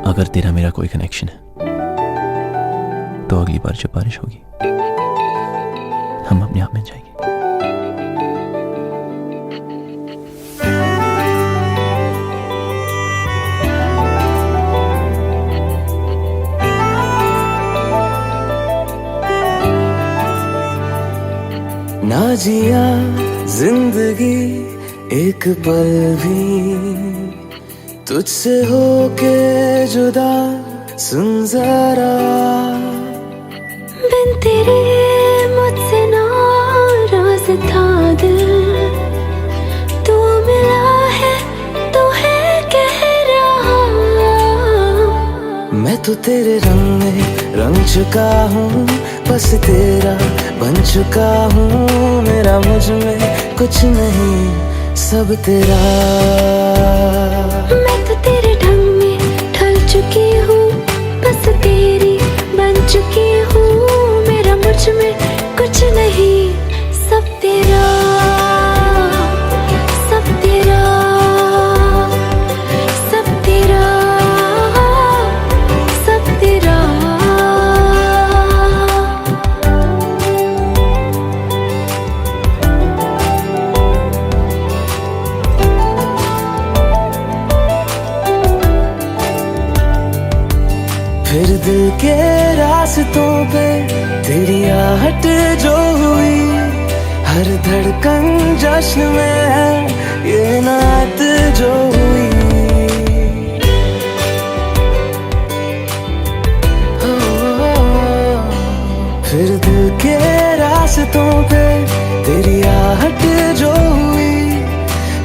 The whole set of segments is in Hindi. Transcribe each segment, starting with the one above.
अगर तेरा मेरा कोई कनेक्शन है तो अगली बार जब बारिश होगी हम अपने आप में जाएंगे। ना जिया जिंदगी एक पल भी तुझसे होके जुदा, सुन जरा बिन तेरे मुझसे नाराज था दिल, तू मिला है तो है कह रहा। मैं तो तेरे रंग में रंग चुका हूँ, बस तेरा बन चुका हूँ। मेरा मुझ में कुछ नहीं, सब तेरा। मैं तो तेरे ढंग में ढल चुकी हूँ, बस तेरी बन चुकी हूँ। मेरा मुझ में कुछ नहीं, सब तेरा, सब तेरा, सब तेरा, सब तेरा। फिर दिल के रास्तों पे तेरी आहट जो हुई, हर धड़कन जश्न में है ये नात जो हुई। फिर दिल के रास्तों पे तेरी आहट जो हुई,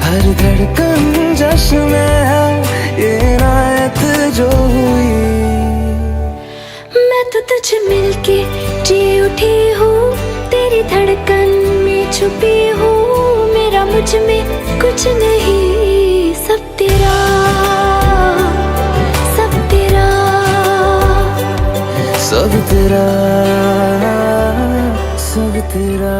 हर धड़कन जश्न में है ये नात जो हुई। मैं तो तुझे मिलके जी उठी हूँ, तेरी धड़कन में छुपी हूँ। मेरा मुझ में कुछ नहीं, सब तेरा, सब तेरा, सब तेरा, सब तेरा।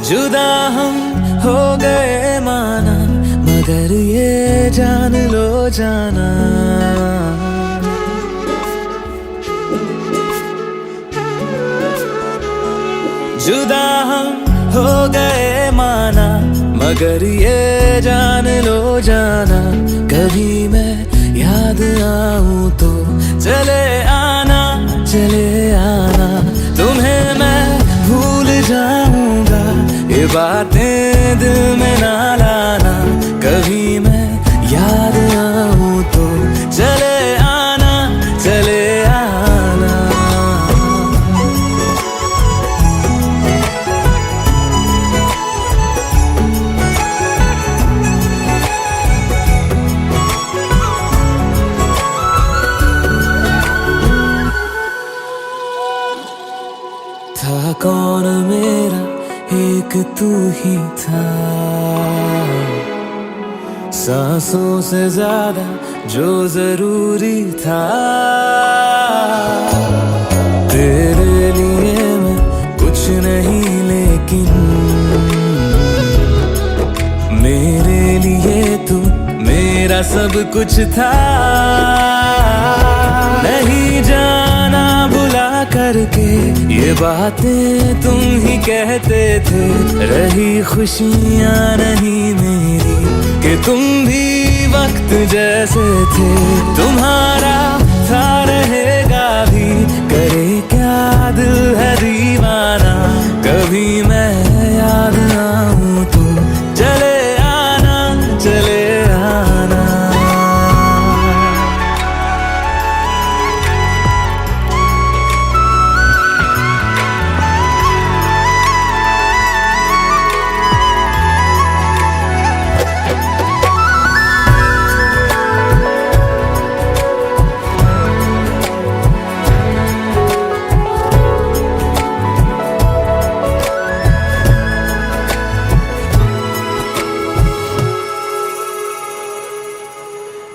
जुदा हम हो गए माना, मगर ये जान लो जाना, जुदा हम हो गए माना, मगर ये जान लो जाना। कभी मैं याद आऊं तो चले आना, चले आना। तुम्हें मैं भूल जाऊंगा, ये बातें दिल में ना लाना। कभी मैं याद आऊं तो चले आना, चले आना। था कौन मेरा, एक तू ही था। सांसों से ज्यादा जो जरूरी था। तेरे लिए मैं कुछ नहीं, लेकिन मेरे लिए तू मेरा सब कुछ था। नहीं जाना भुला करके ये बातें तुम ही कहते थे। रही खुशियाँ नहीं मेरी कि तुम भी वक्त जैसे थे। तुम्हारा था रहेगा भी, करे क्या दिल है दीवाना। कभी मैं याद आऊं तो चले आना, चले आना।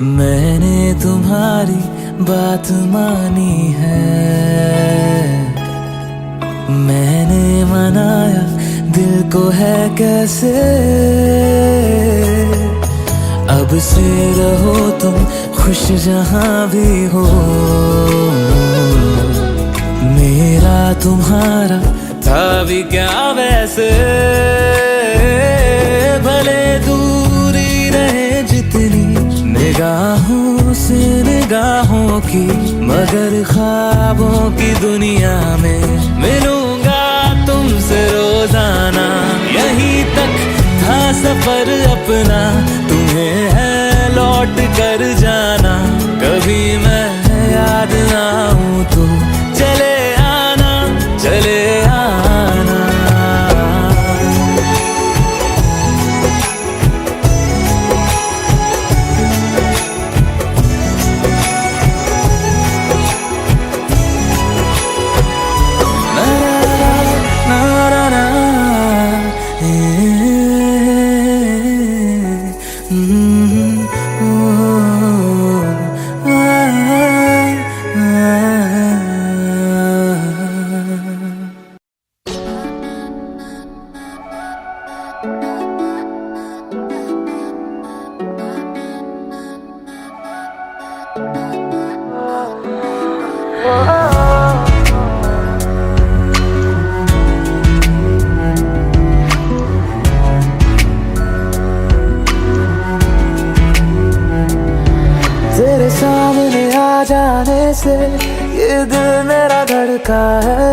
मैंने तुम्हारी बात मानी है, मैंने मनाया दिल को है कैसे। अब से रहो तुम खुश जहां भी हो, मेरा तुम्हारा था भी क्या वैसे। भले दूरी रहे जितनी निगाहों से निगाहों की, मगर ख्वाबों की दुनिया में मिलूंगा तुमसे रोजाना। यहीं तक था सफर अपना, तुम्हें है लौट कर जाना। कभी मैं याद आऊं तो चले आना, चले आना। तेरे सामने आ जाने से ये दिल मेरा धड़का है।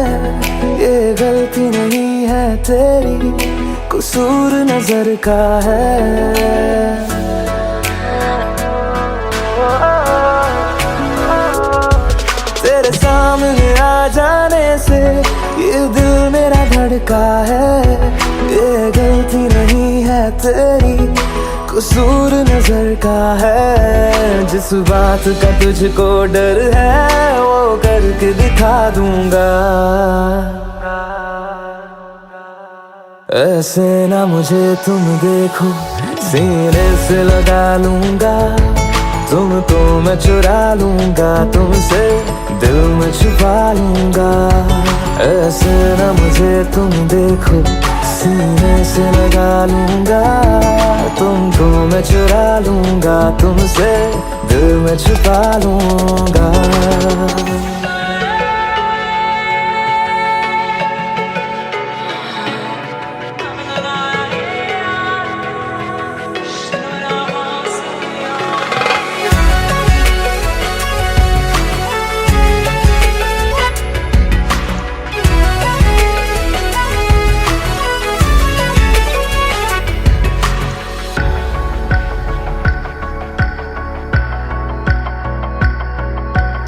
ये गलती नहीं है तेरी, कसूर नजर का है। तेरे सामने आ जाने से ये दिल मेरा धड़का है। ये गलती नहीं है तेरी, कसूर नजर का है। जिस बात का तुझको डर है वो करके दिखा दूंगा। ऐसे ना मुझे तुम देखो, सीने से लगा लूंगा। तुमको मैं चुरा लूंगा, तुमसे दिल में छुपा लूंगा। ऐसे ना मुझे तुम देखो, सीने से लगा लूंगा। तुमको मैं चुरा लूंगा, तुमसे दिल में छुपा लूंगा।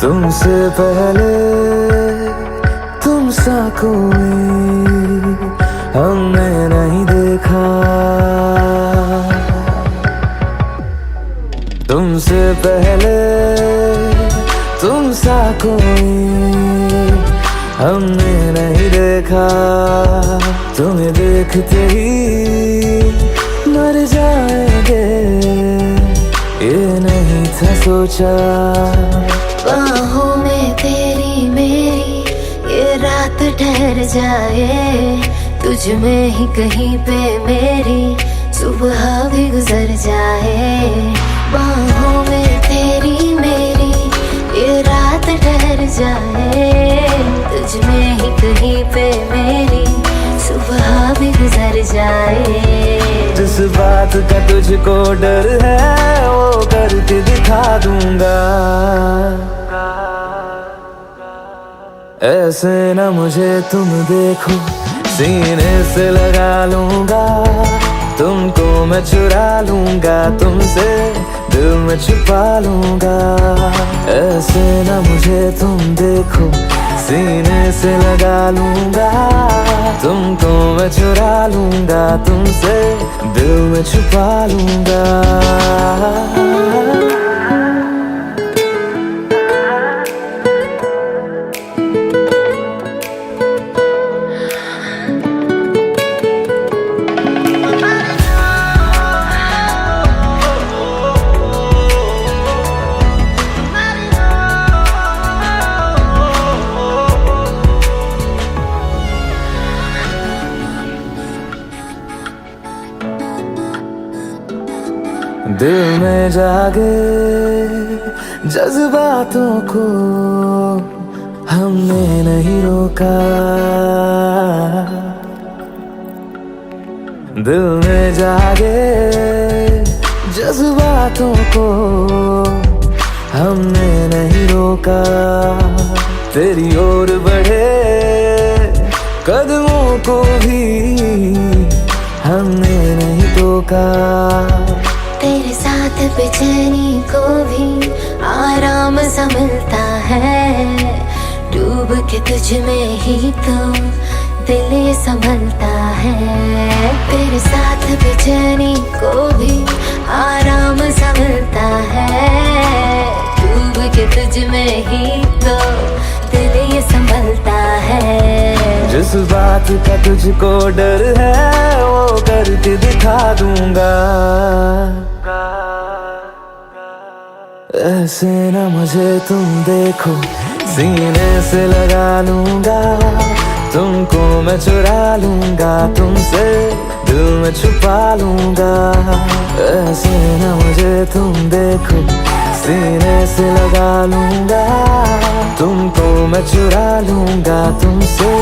तुमसे पहले तुम सा कोई हमने नहीं देखा। तुमसे पहले तुम सा कोई हमने नहीं देखा। तुम्हें देखते ही मर जाएंगे, ये नहीं था सोचा। बाहों में तेरी मेरी ये रात ठहर जाए। तुझ में ही कहीं पे मेरी सुबह भी गुजर जाए। बाहों में तेरी मेरी ये रात ठहर जाए। तुझ में ही कहीं पे मेरी सुबह भी गुजर जाए। जिस बात का तुझको डर है वो करके दिखा दूंगा। ऐसे ना मुझे तुम देखो, सीने से लगा लूंगा। तुमको मैं चुरा लूंगा, तुमसे दिल में छुपा लूंगा। ऐसे ना मुझे तुम देखो, सीने से लगा लूंगा। तुमको मैं चुरा लूंगा, तुमसे दिल में छुपा लूंगा। दिल में जागे जज्बातों को हमने नहीं रोका, दिल में जागे जज्बातों को हमने नहीं रोका। तेरी ओर बढ़े कदमों को भी हमने नहीं टोका। तेरे साथ बेचैनी को भी आराम सा मिलता है, डूब के तुझ में ही तो दिल ये संभलता है। तेरे साथ बेचैनी को भी आराम सा मिलता है, डूब के तुझ में ही तो दिल ये संभलता है। जिस बात का तुझको डर है वो करके दिखा दूंगा। ऐसे न मुझे तुम देखो, सीने से लगा लूंगा, तुमको मैं चुरा लूंगा, तुमसे दिल में छुपा लूंगा। ऐसे न मुझे तुम देखो, सीने से लगा लूंगा, तुमको मैं चुरा लूंगा, तुमसे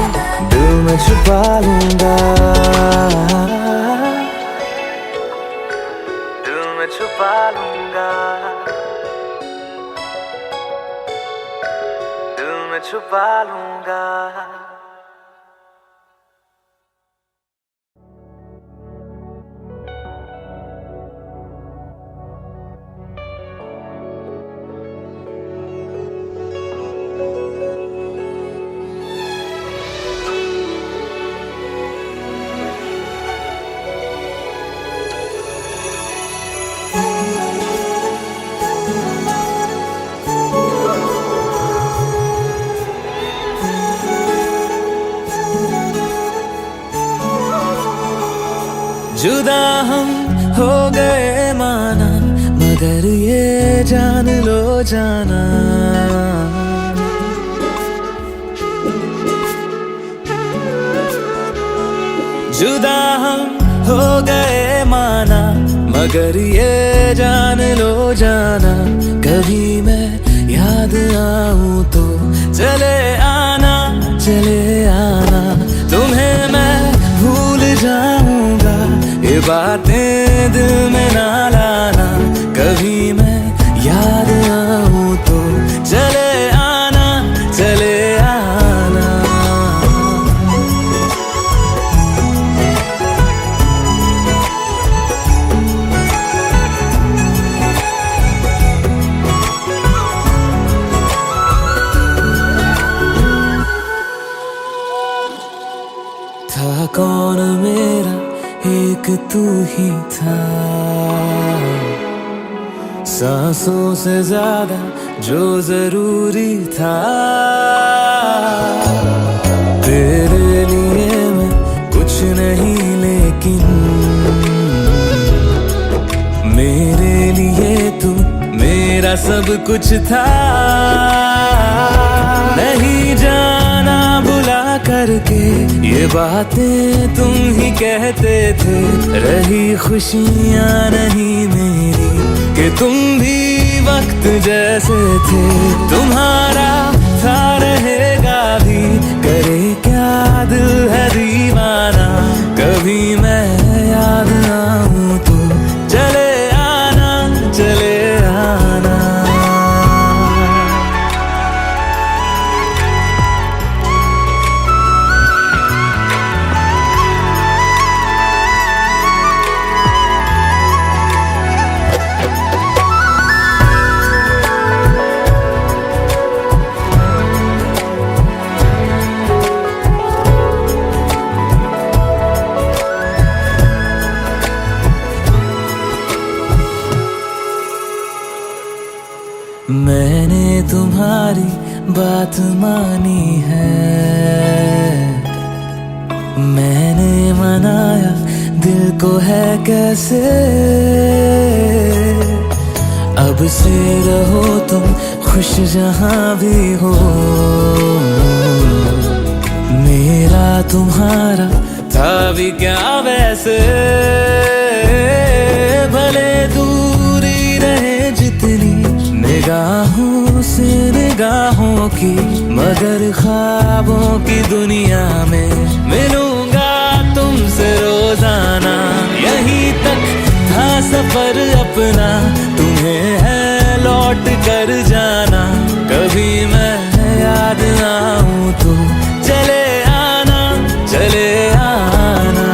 दिल में छुपा लूंगा, दिल में छुपा लूंगा, दिल में छुपा लूंगा। जुदा हम हो गए माना, मगर ये जान लो जाना, जुदा हम हो गए माना, मगर ये जान लो जाना, कभी मैं याद आऊं तो चले आना, चले आना, तुम्हें मैं भूल जाऊंगा, ये बातें दिल में ना लाना, कभी मैं याद आऊं तो चले आना, चले आना। था कौन मेरा एक तू ही था, सांसों से ज्यादा जो जरूरी था, तेरे लिए मैं कुछ नहीं लेकिन मेरे लिए तू मेरा सब कुछ था। नहीं जाना बुला करके ये बातें तुम ही कहते थे, रही खुशियाँ नहीं मेरी कि तुम भी वक्त जैसे थे, तुम्हारा था रहेगा भी, करे क्या दिल है दीवाना, कभी मैं याद आऊं तो चले आना, चले आना। मैंने तुम्हारी बात मानी है, मैंने मनाया दिल को है कैसे, अब से रहो तुम खुश जहां भी हो, मेरा तुम्हारा था भी क्या वैसे, भले दूर अगर ख्वाबों की दुनिया में मिलूंगा तुमसे रोजाना, यहीं तक था सफर अपना, तुम्हें है लौट कर जाना। कभी मैं याद आऊं तो चले आना, चले आना।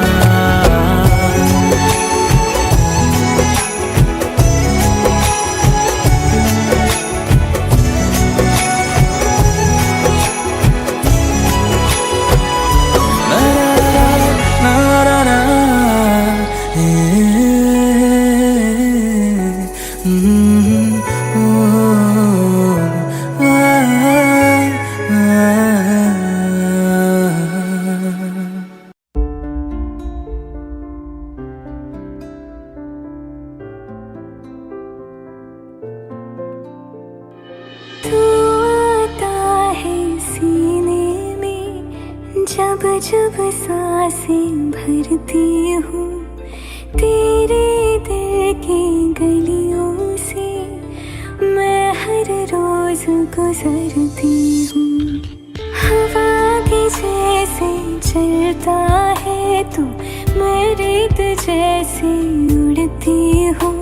तू आता है सीने में, जब जब सांसें भरती हूँ, तेरे दिल की गलियों से मैं हर रोज गुजरती हूँ। हवा के जैसे चलता है तू, मैं रेत जैसे उड़ती हूँ।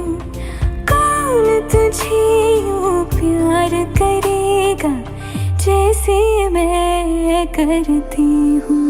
कौन तुझे यूं प्यार करेगा जैसे मैं करती हूँ।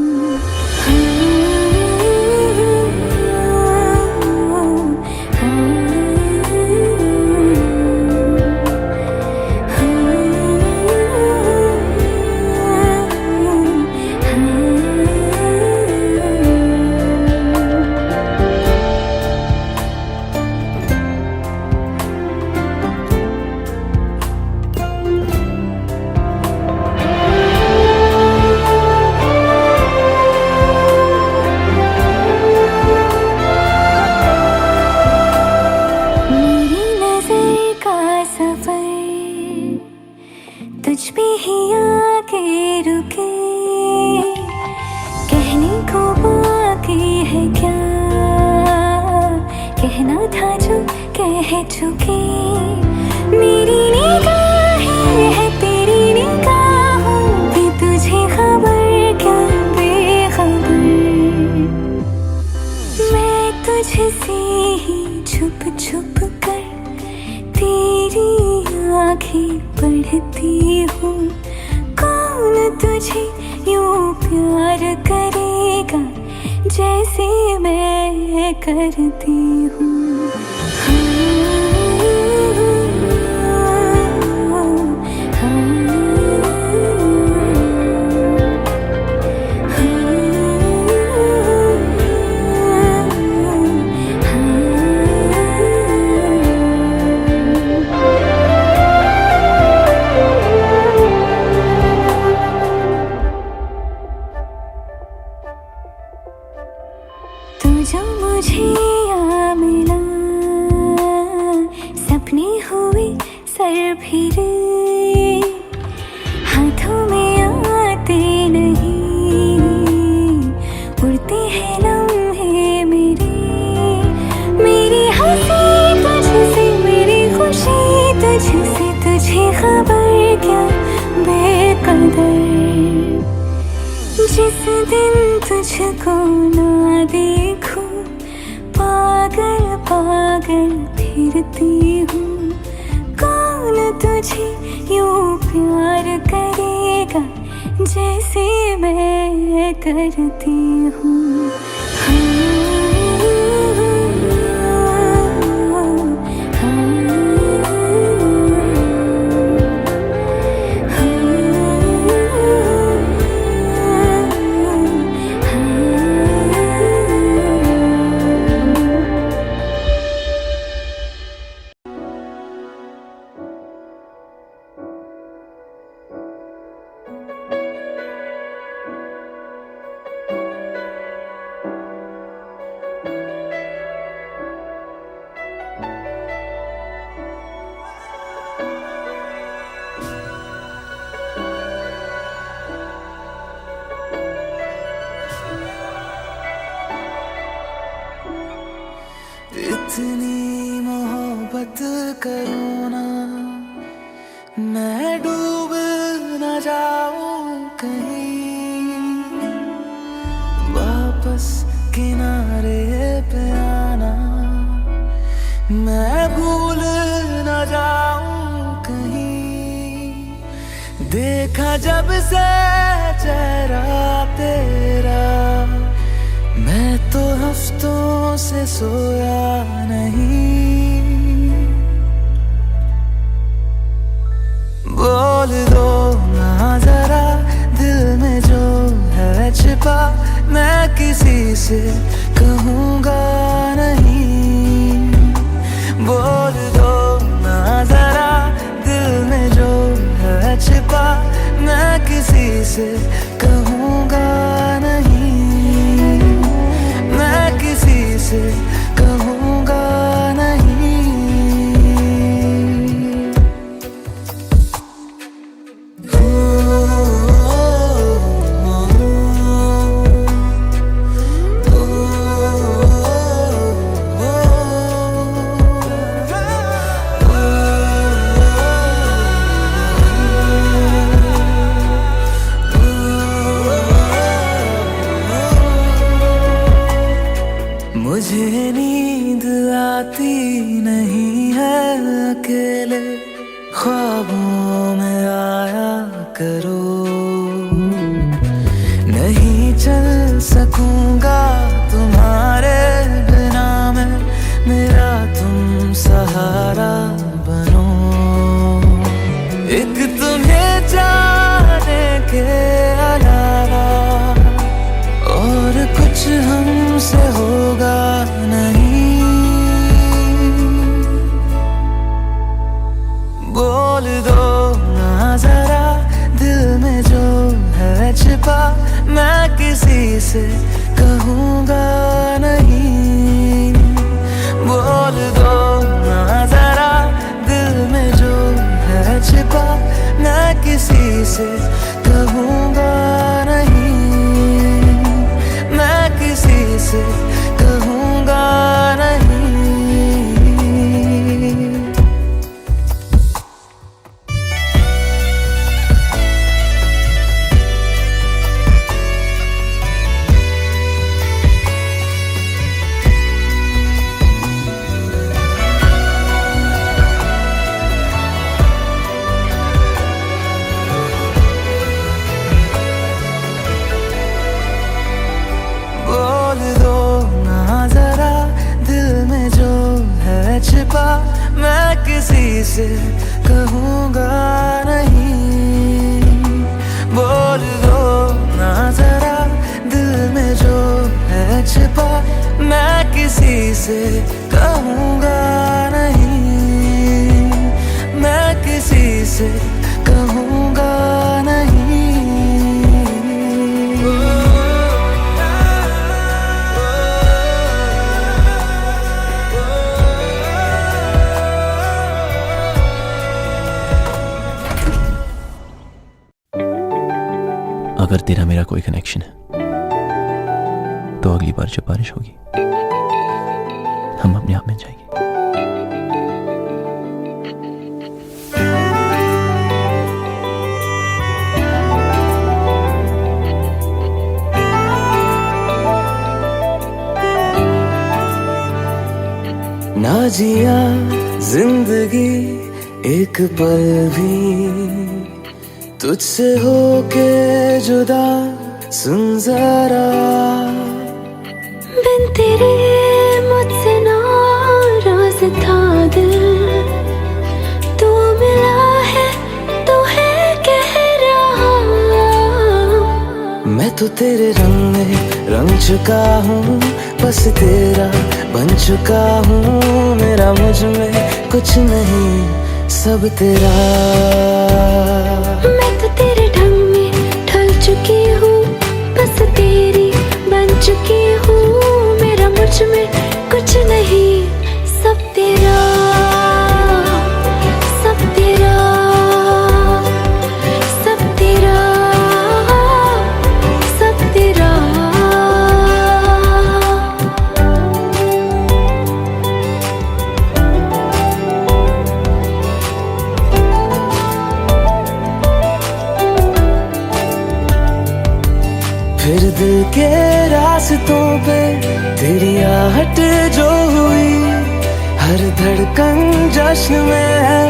तुझ पे ही आके रुके, कहने को बाकी है क्या, कहना था जो कह चुके। मेरी निगाहें है तेरी निगाहों की, तुझे खबर क्या बेखबर। मैं तुझसे ही छुप छुप कर तेरी आँखें पढ़ती हूँ। कौन तुझे यूं प्यार करेगा जैसे मैं करती हूँ। तू जो मुझे आ मिला, सपने हुए सर फिरे, हाथों में आते नहीं, उड़ते हैं लम्हे मेरे। मेरी हंसी तुझसे, मेरी खुशी तुझसे, तुझे खबर क्या बेकदर। जिस दिन तुझको ना देखूं, पागल पागल फिरती हूँ। कौन तुझे यूं प्यार करेगा जैसे मैं करती हूँ। इतनी मोहब्बत करो ना, मैं डूब न जाऊं मैं भूल न जाऊं कहीं। देखा जब से चेहरा तेरा, मैं तो हफ्तों से सोया नहीं। बोल दो ना जरा दिल में जो है छिपा, मैं किसी से कहूँगा नहीं। बोल दो ना जरा दिल में जो है छिपा, मैं किसी से कहूँगा नहीं। मैं किसी से कहूँगा नहीं। मुझे नींद आती नहीं है अकेले, ख्वाबों में आया करो। नहीं चल सकूंगा तुम्हारे बिना मैं, मेरा तुम सहारा बनो। एक तुम्हें जाने के अलावा और कुछ हमसे होगा नहीं। बोल दो ना जरा दिल में जो है छिपा, मैं किसी से कहूँगा नहीं। बोल दो ना जरा दिल में जो है छिपा, मैं किसी से कहूँगा नहीं। मैं किसी से कहूँगा नहीं। बोल दो ना जरा दिल में जो है छिपा, मैं किसी से कहूँगा नहीं। बोल दो ना जरा दिल में जो है छिपा, मैं किसी से कहूँगा नहीं। मैं किसी से कहूँगा नहीं। अगर तेरा मेरा कोई कनेक्शन है तो अगली बार जब बारिश होगी हम अपने आप में जाएंगे। ना जिया जिंदगी एक पल भी तुझसे होके जुदा, सुन जरा बिन तेरे मुझसे नाराज था दिल, तू मिला है तो है कह रहा। मैं तो तेरे रंग में रंग चुका हूँ, बस तेरा बन चुका हूँ। मेरा मुझ में कुछ नहीं, सब तेरा। मैं तो तेरे ढंग में ढल चुकी हूँ, बस तेरी बन चुकी हूँ। मेरा मुझ में कुछ नहीं, सब तेरा, सब तेरा, सब तेरा, सब तेरा। फिर दिल के रास्तों पे तेरी आहट जो हुई, हर धड़कन जश्न में है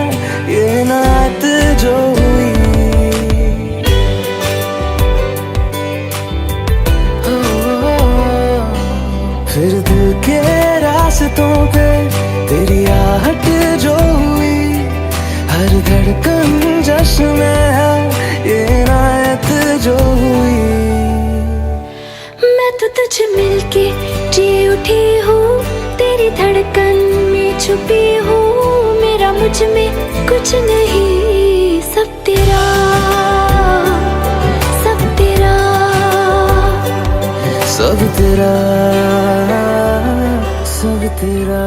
ये नात जो हुई। फिर दिल के रास्तों पे तेरी आहट जो हुई, हर धड़कन जश्न में है ये नात जो हुई। मैं तो तुझे मिलके जी उठी हूँ, तेरी धड़कन में छुपी हूँ। मेरा मुझ में कुछ नहीं, सब तेरा, सब तेरा, सब तेरा, सब तेरा।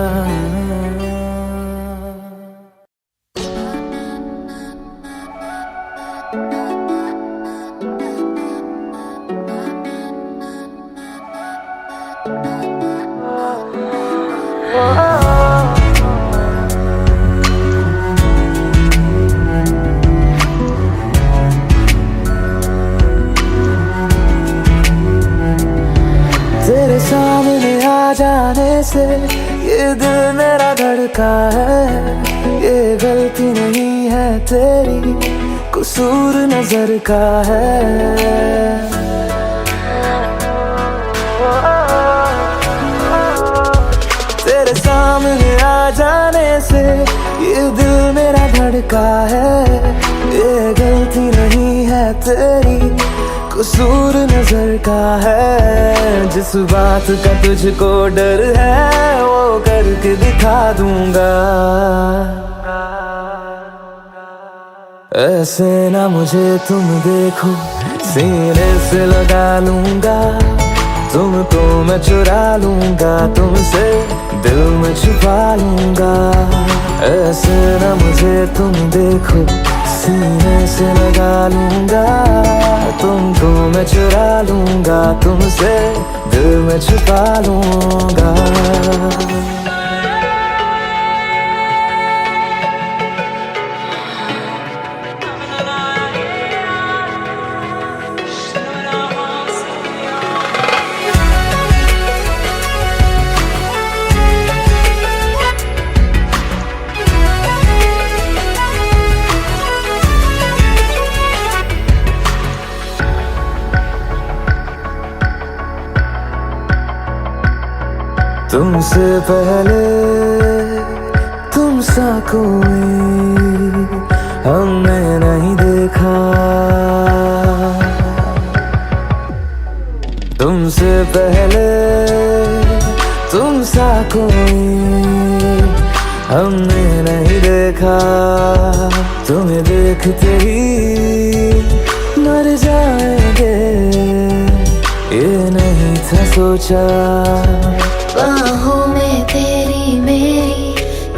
तेरे सामने आ जाने से ये दिल मेरा धड़का है, ये गलती नहीं है तेरी, कसूर नजर का है। तेरे सामने आ जाने से ये दिल मेरा धड़का है, ये गलती नहीं है तेरी, कसूर नजर का है। जिस बात का तुझको डर है वो करके दिखा दूंगा। ऐसे ना मुझे तुम देखो, सीने से लगा लूंगा, तुमको मैं चुरा लूंगा, तुमसे दिल में छुपा लूंगा। ऐसे ना मुझे तुम देखो, सीने से लगा लूंगा, तुमको मैं चुरा लूंगा, तुमसे दिल में छुपा लूंगा। तुमसे पहले तुम सा कोई हमने नहीं देखा, तुमसे पहले तुम सा कोई हमने नहीं देखा। तुम्हें देखते ही मर जाएंगे, ये नहीं था सोचा। बाहों में तेरी मेरी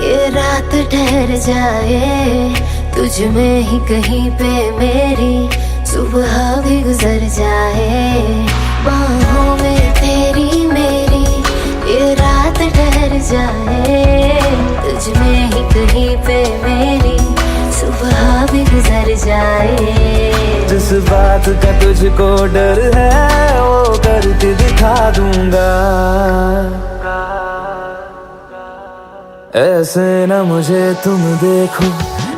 ये रात ठहर जाए, तुझ में ही कहीं पे मेरी सुबह भी गुजर जाए। बाहों में तेरी मेरी ये रात ठहर जाए, तुझ में ही कहीं पे मेरी सुबह भी गुजर जाए। जिस बात का तुझको डर है वो करके दिखा दूंगा। ऐसे ना मुझे तुम देखो,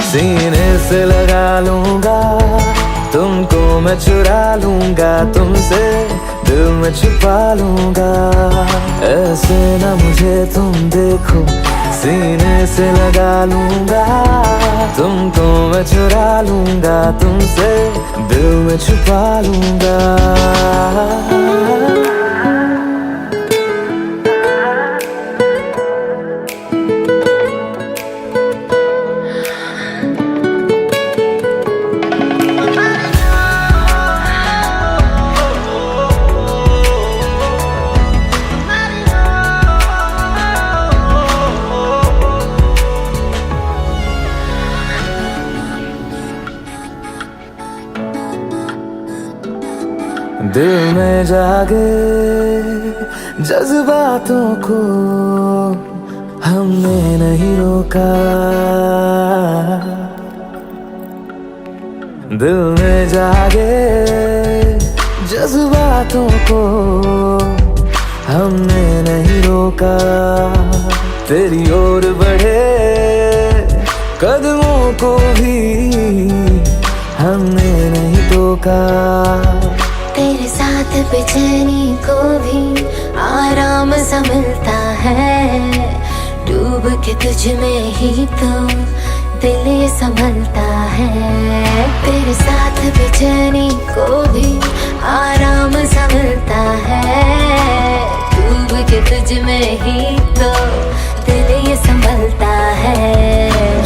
सीने से लगा लूंगा, तुमको मैं चुरा लूंगा, तुमसे दिल में छुपा लूंगा। ऐसे ना मुझे तुम देखो, सीने से लगा लूंगा, तुमको मैं चुरा लूंगा, तुमसे दिल में छुपा लूंगा। दिल में जागे जज्बातों को हमने नहीं रोका, दिल में जागे जज्बातों को हमने नहीं रोका। तेरी ओर बढ़ कदमों को भी हमने नहीं टोका। तेरे साथ बेचैनी को भी आराम सा मिलता है, डूब के तुझ में ही तो दिल ये संभलता है। तेरे साथ बेचैनी को भी आराम सा मिलता है, डूब के तुझ में ही तो दिल ये संभलता है।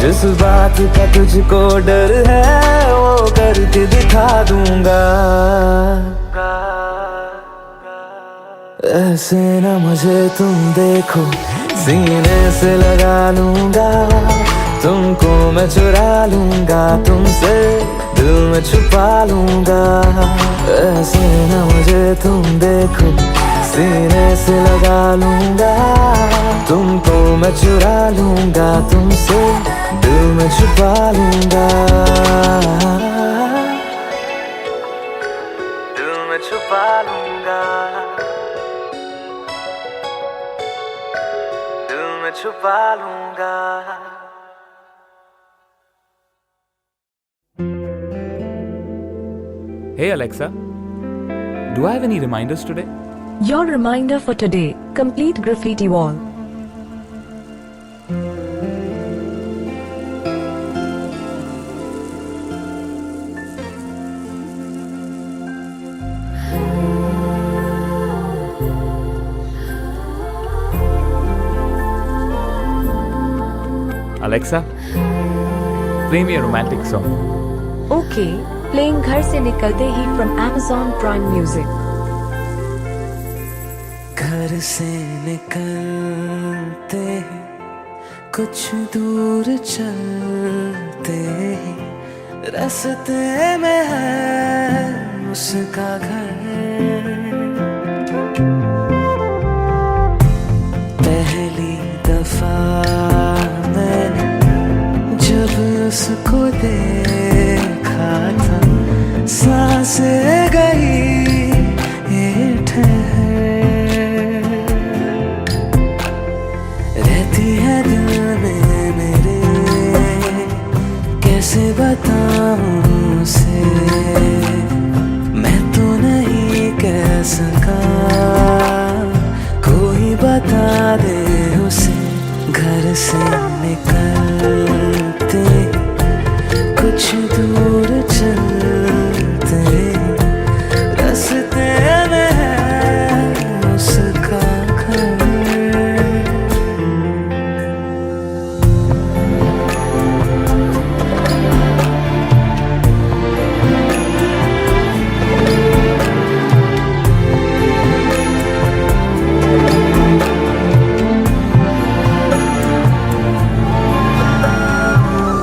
जिस बात का तुझको डर है वो करके दिखा दूंगा। ऐसे न मुझे तुम देखो, सीने से लगा लूंगा, तुमको मैं चुरा लूंगा, तुमसे दिल में छुपा लूंगा। ऐसे न मुझे तुम देखो, सीने से लगा लूंगा, तुमको मैं चुरा लूंगा, तुमसे दिल में छुपा लूंगा, दिल में छुपा लूंगा, दिल में छुपा लूंगा। Hey Alexa, do I have any reminders today? Your reminder for today: complete graffiti wall. Alexa, play me a romantic song. Okay, playing घर से निकलते ही from Amazon Prime Music. घर से निकलते ही कुछ दूर चलते ही रास्ते में है उसका घर। पहली दफा मैंने जब उसको देखा था, सांसें गई ये ठहर, रहती है दिल में मेरे, कैसे बताऊं उसे, मैं तो नहीं कह सका, कोई बता दे उसे। घर से निकलते कुछ दूर चलते रास्ते में है उसका घर।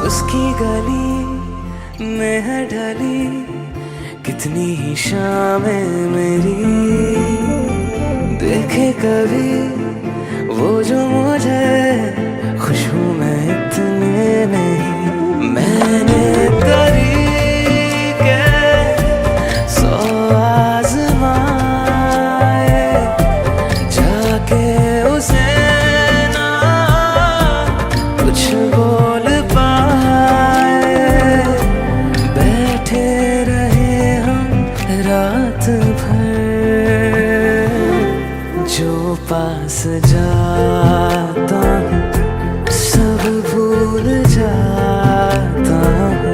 उसकी गली में है ढली कितनी ही शामें मेरी, देखे कभी वो जो मुझे खुशबू में इतने नहीं। मैंने तरीके सौ आज़माए, जाके उसे ना कुछ बोल पाए, बैठे रहे हम रात भर, जो पास जाता हूँ सब भूल जाता हूँ,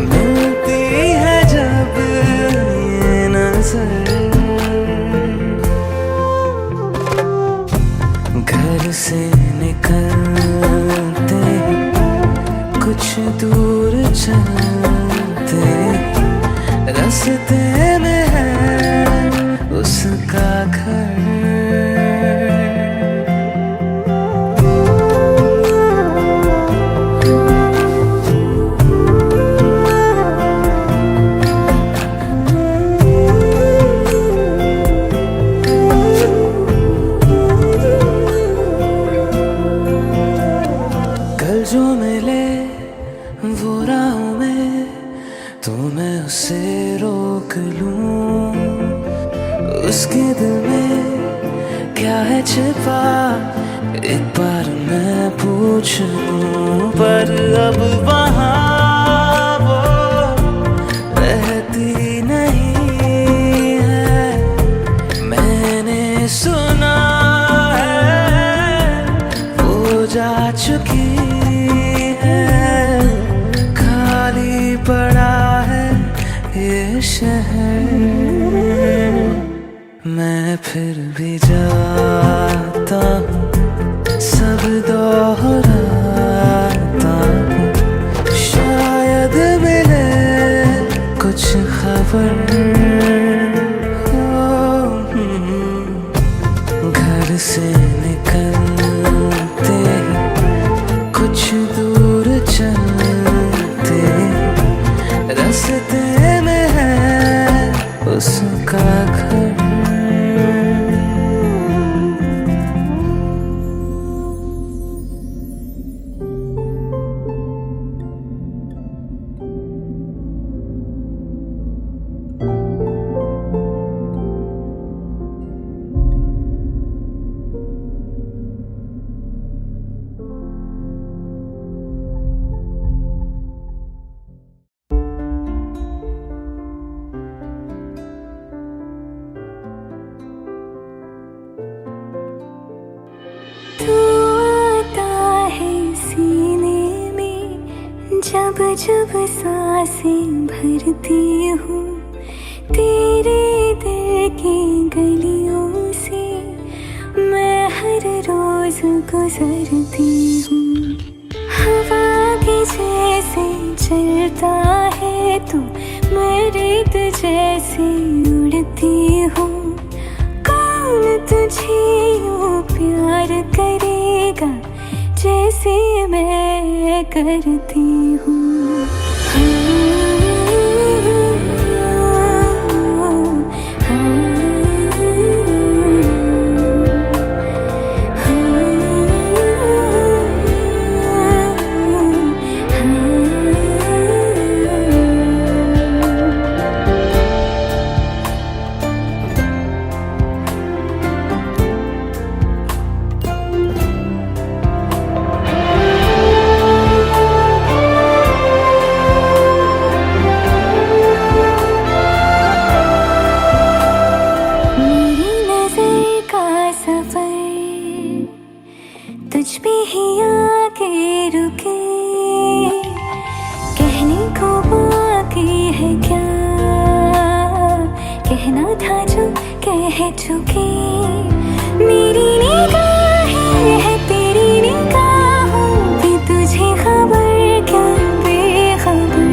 मिलती है जब ये नजर। घर से निकलते कुछ दूर चलते रास्ते में है उसका घर। कल जो मिले वो राहों में तो मैं उसे रोक लूं, उसके दिल में क्या है छिपा एक बार मैं पूछ लूं। पर अब वहाँ वो रहती नहीं है। मैंने सुना है वो जा चुकी है, खाली पड़ा है ये शहर। मैं फिर भी जाता हूँ, सब दोहराता हूँ, शायद मिले कुछ खबर। घर से निकलते ही कुछ दूर चलते रास्ते में है उसका घर। जब जब सांसें भरती हूँ तेरे दिल की गलियों से, मैं हर रोज गुजरती हूँ। हवा के जैसे चलता है तू, मैं रेत जैसे उड़ती हूँ। कौन तुझे यूँ प्यार करेगा जैसे मैं करती हूँ। तुझ पे ही आके रुके, कहने को बाकी है क्या, कहना था जो कह चुके। मेरी निगाहें है तेरी निगाहों की, तुझे खबर क्या बेखबर।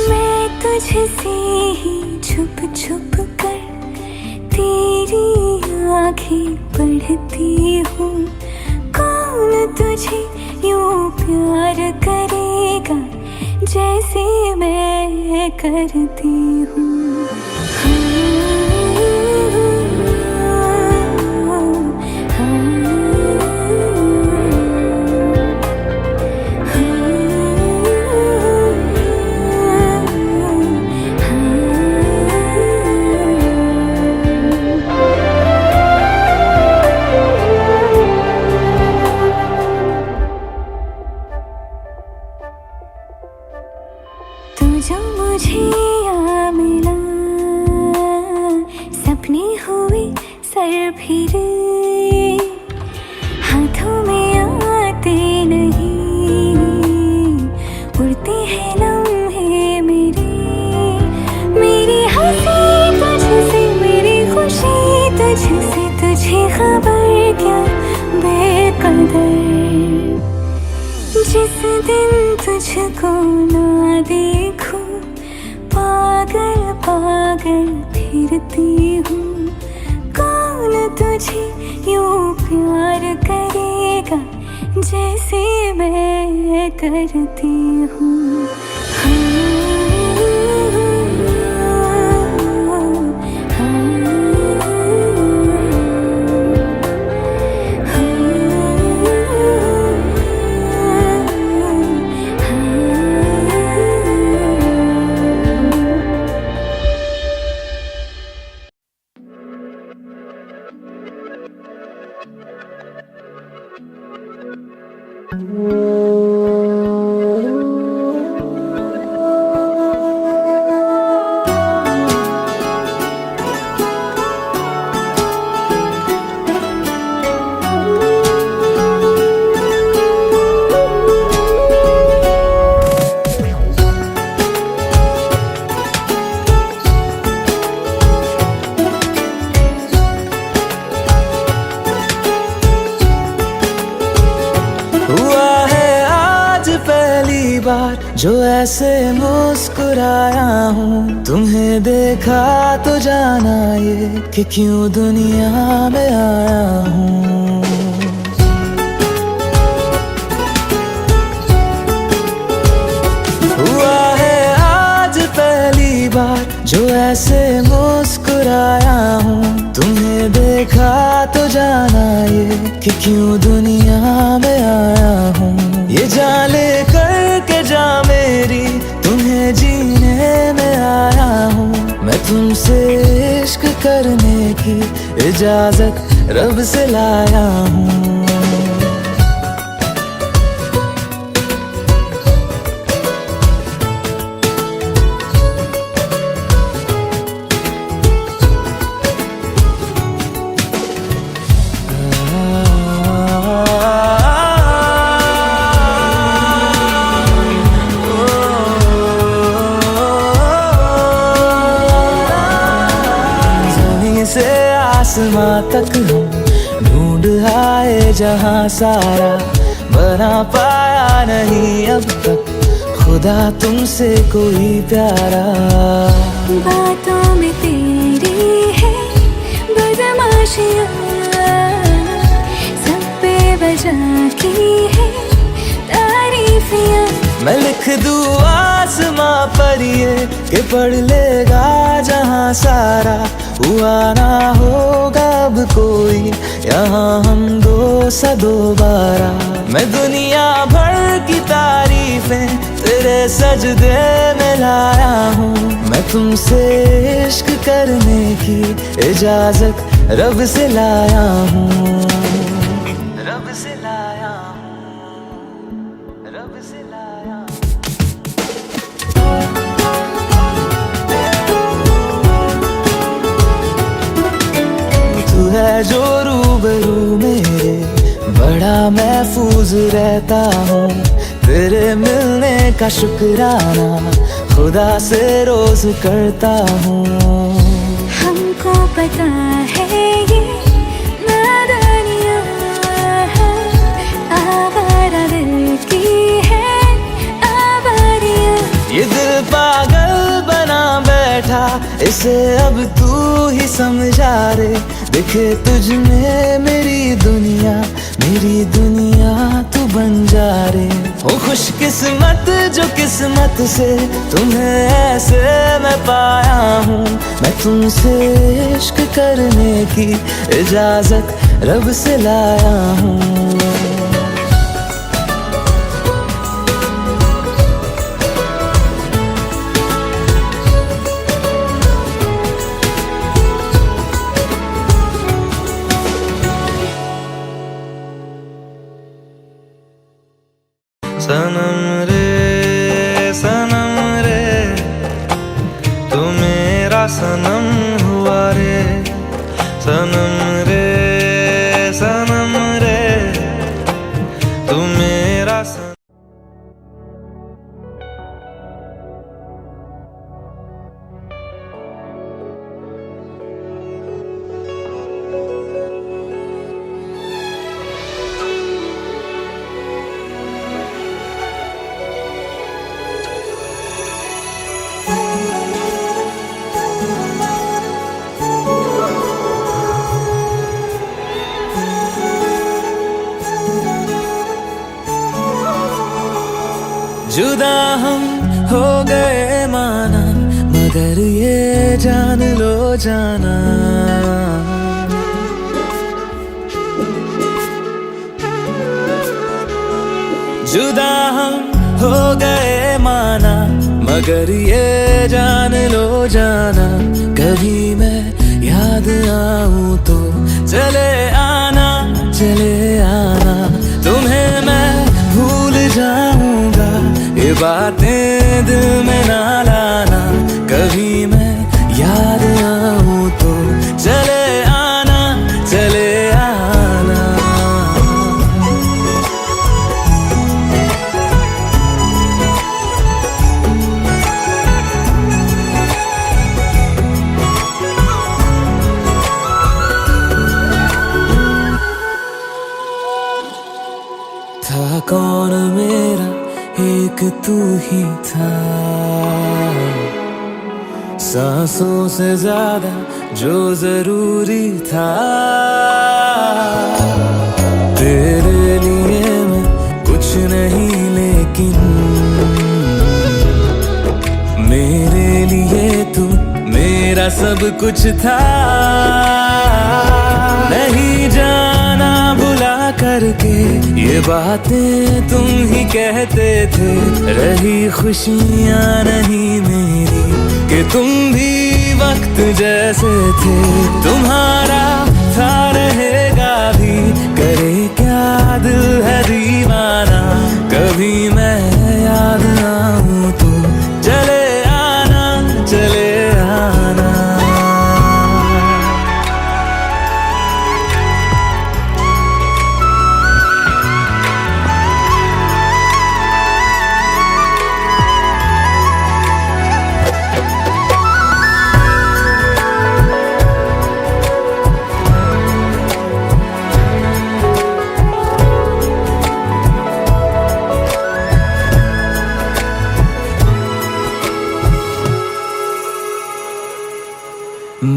मैं तुझसे ही छुप छुप कर तेरी आँखें पढ़ती हूँ। कौन तुझे यूँ प्यार करेगा जैसे मैं करती हूँ। जो मुझे यहाँ मिला, सपने हुए सर फिरे, हाथों में आते नहीं, उड़ते हैं लम्हे मेरे। मेरी हंसी तुझसे, मेरी खुशी तुझसे, तुझे खबर क्या बेकदर। जिस दिन तुझको ना देखूं, पागल पागल फिरती हूँ। कौन तुझे यूँ प्यार करेगा जैसे मैं करती हूँ। हुआ है आज पहली बार जो ऐसे मुस्कुराया हूँ, तुम्हें देखा तो जाना ये कि क्यों दुनिया में आया हूँ। हुआ है आज पहली बार जो ऐसे मुस्कुराया हूँ, तुम्हें देखा तो जाना ये कि क्यों दुनिया में आया हूँ। ये जान ले करके जा मेरी, तुम्हें जीने में आया हूँ। मैं तुमसे इश्क करने की इजाजत रब से लाया हूँ। से आसमां तक हम ढूंढ आए जहां सारा, बना पाया नहीं अब तक खुदा तुमसे कोई प्यारा। बातों में तेरी है बदमाशियाँ, सब पे वजह की है तारीफियाँ। मैं लिख दूँ आसमां पर ये कि पढ़ लेगा जहां सारा, हुआ ना होगा अब कोई यहाँ हम दो सा दोबारा। मैं दुनिया भर की तारीफें तेरे सजदे में लाया हूँ। मैं तुमसे इश्क करने की इजाजत रब से लाया हूँ। रब से लाया हूँ, रब से लाया हूँ। तू है जो रूबरू मेरे, बड़ा महफूज रहता हूँ। तेरे मिलने का शुक्राना खुदा से रोज करता हूँ। हमको पता है ये नादानियाँ है, आवारा दिल की है आवारियाँ। ये दिल पागल बना बैठा, इसे अब तू ही समझा रे। दिखे तुझ में मेरी दुनिया तू बन जा रे। हो खुशकिस्मत जो किस्मत से तुम्हें ऐसे मैं पाया हूँ। मैं तुमसे इश्क करने की इजाजत रब से लाया हूँ। सनम रे तू मेरा सनम हुआ रे। सनम रे तू मेरा सनम। जुदा हम हो गए माना, मगर ये जान लो जाना। जुदा हम हो गए माना, मगर ये जान लो जाना। कभी मैं याद आऊं तो चले आना तुम्हें मैं बातें दिल में ना लाना, कभी मैं याद आऊं तो चले आना, चले आना। था कौन मेरा, एक तू ही था, सांसों से ज्यादा जो जरूरी था। तेरे लिए मैं कुछ नहीं, लेकिन मेरे लिए तू मेरा सब कुछ था। नहीं जाना भुला करके ये बातें तुम ही कहते थे, रही खुशियाँ नहीं मेरी कि तुम भी वक्त जैसे थे। तुम्हारा था रहेगा भी, करे क्या दिल है दीवाना, कभी मैं याद आऊं तो चले आना, चले आना।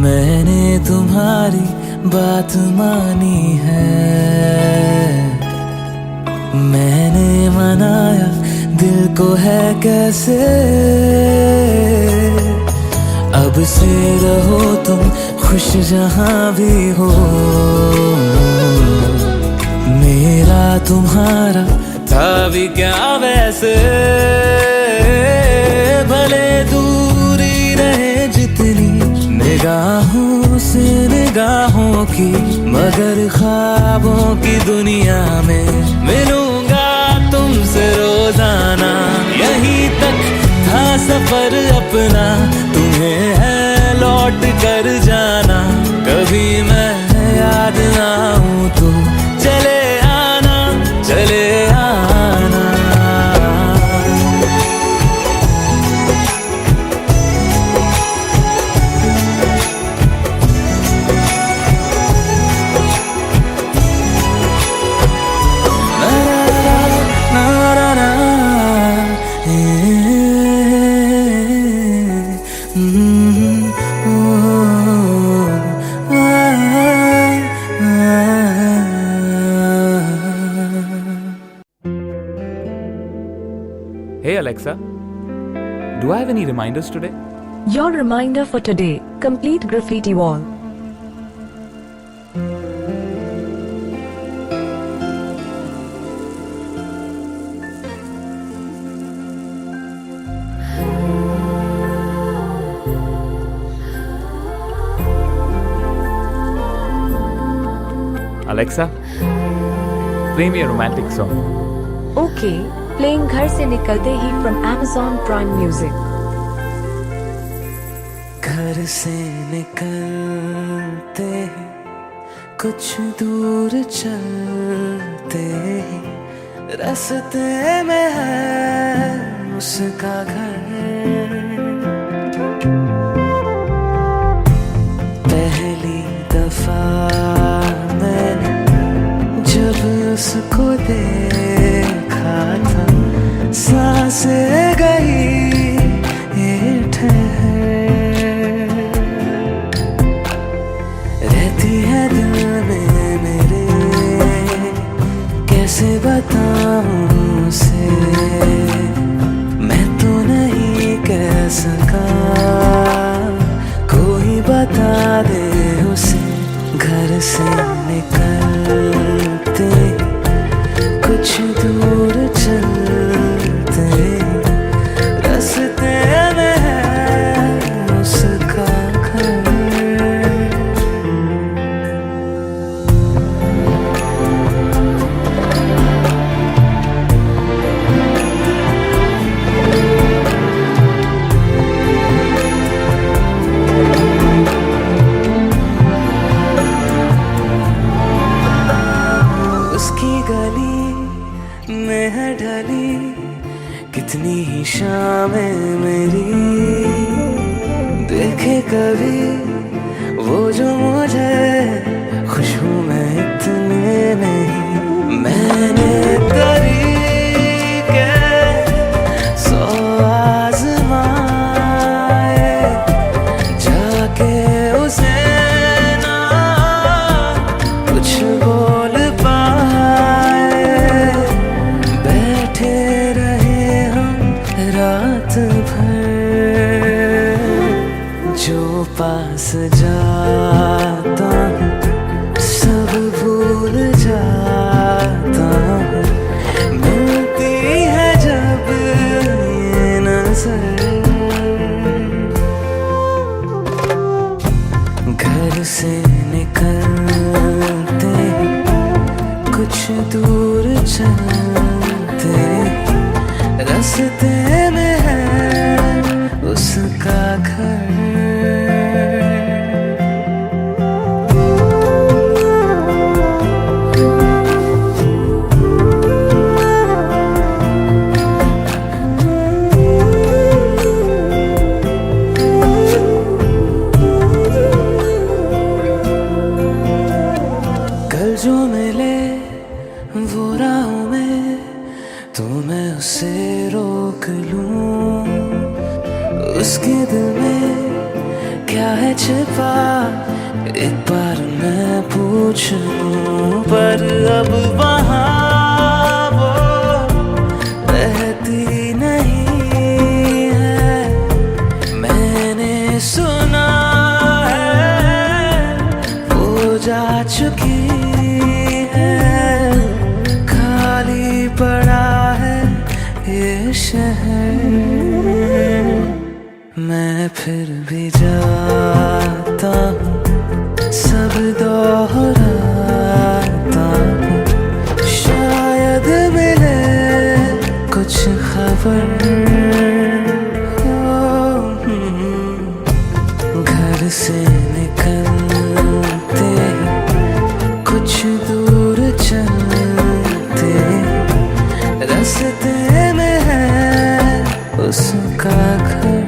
मैंने तुम्हारी बात मानी है, मैंने मनाया दिल को है कैसे। अब से रहो तुम खुश जहां भी हो, मेरा तुम्हारा था भी क्या वैसे। भले दूरी रहे जितनी निगाहों से निगाहों की, मगर ख्वाबों की दुनिया में मिलूंगा तुमसे रोजाना। यहीं तक था सफर अपना, तुम्हें है लौट कर जाना, कभी मैं याद आऊं तो चले आना, चले आना। Hey Alexa, do I have any reminders today? Your reminder for today: complete graffiti wall. Alexa, play me a romantic song. Okay, playing घर से निकलते ही from Amazon Prime Music. घर से निकलते ही कुछ दूर चलते ही रास्ते में है उसका घर। पहली दफा मैंने जब उसको देखा था, सांसें गई ये ठहर, रहती है दिल में मेरे, कैसे बताऊं उसे, मैं तो नहीं कह सका, कोई बता दे उसे। घर से निकलते कुछ दूर चलते ढली कितनी ही शामें मेरी, देखे कभी वो जो मुझे खुशबू में इतने नहीं। मैंने तरीके सौ आज़माए, जाके उसे ना कुछ बोल पाए। बैठे रहे हम रात भर, जो पास जाता हूँ सब भूल जाता हूँ। मिलती है जब ये नजर, घर से निकलते कुछ दूर चलते, रास्ते में है उसका घर। कल जो मिले वो राहों में, तो मैं उसे रोक लूं। उसके दिल में क्या है छिपा, एक बार मैं पूछ लूं। पर अब वहाँ वो रहती नहीं है, मैंने सुना है वो जा चुकी है। खाली पड़ा है ये शहर, मैं फिर भी जाता हूँ सब दोहराता हूँ। शायद मिले कुछ खबर, घर से निकलते कुछ दूर चलते, रास्ते में है उसका घर।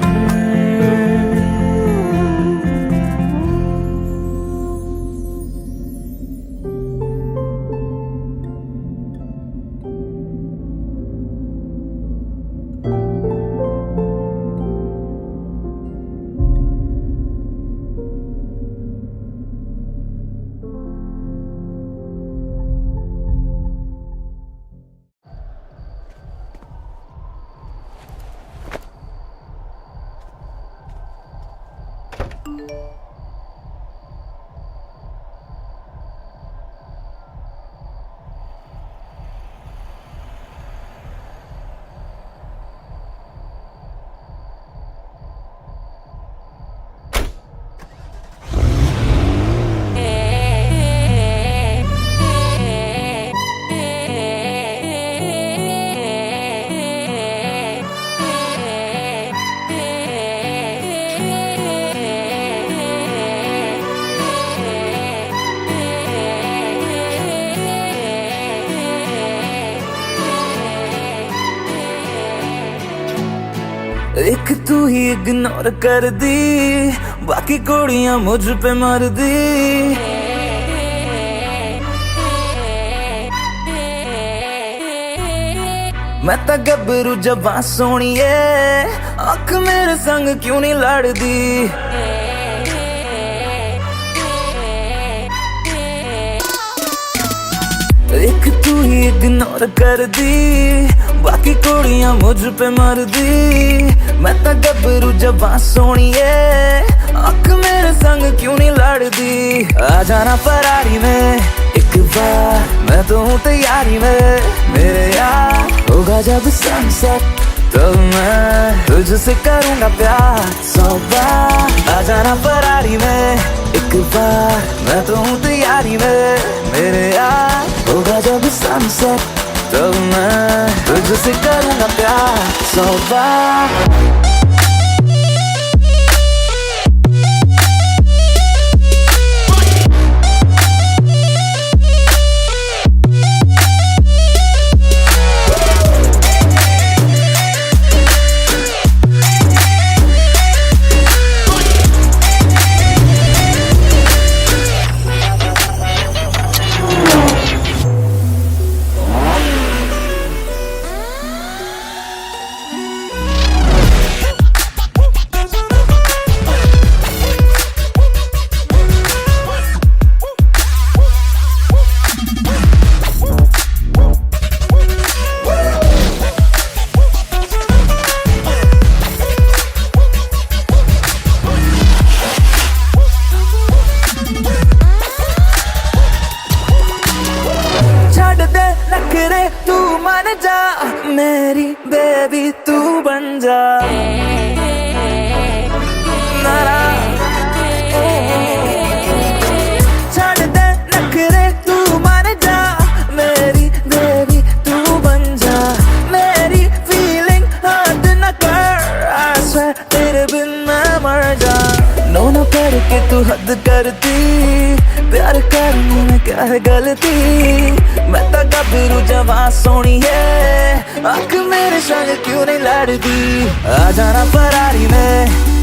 एक तू ही इग्नोर कर दी, बाकी कुड़ियां मुझ पे मर दी। मैं तो गबरू जबां सोनिए, अख मेरे संग क्यों नहीं लड़दी। एक तू ही इग्नोर कर दी, बाकी कुड़ियां मुझ पे मर दी। मैं तो गबरू जबां सोनिए, अख मेरे संग क्यों नहीं लड़दी। आ जाना फरारी में एक बार, मैं तो हूँ तैयारी में मेरे यार। होगा जब सनसेट तो मैं तुझसे करूँगा प्यार 100 बार। आ जाना फरारी में एक बार, मैं तो हूँ तैयारी में मेरे यार। होगा जब सनसेट तो मैं तुझसे करूँगा प्यार 100 बार। मेरी बेबी तू बन जा नारा छड़ दे नखरे तू मान जा मेरी बेबी तू बन जा मेरी फीलिंग हद न कर I swear तेरे बिन मैं मर जा नो करके तू हद करती प्यार करने में क्या है गलती मैं तो गबरू जवां सोनी है आँख मेरे संग क्यों नहीं लड़ती आ जाना फरारी में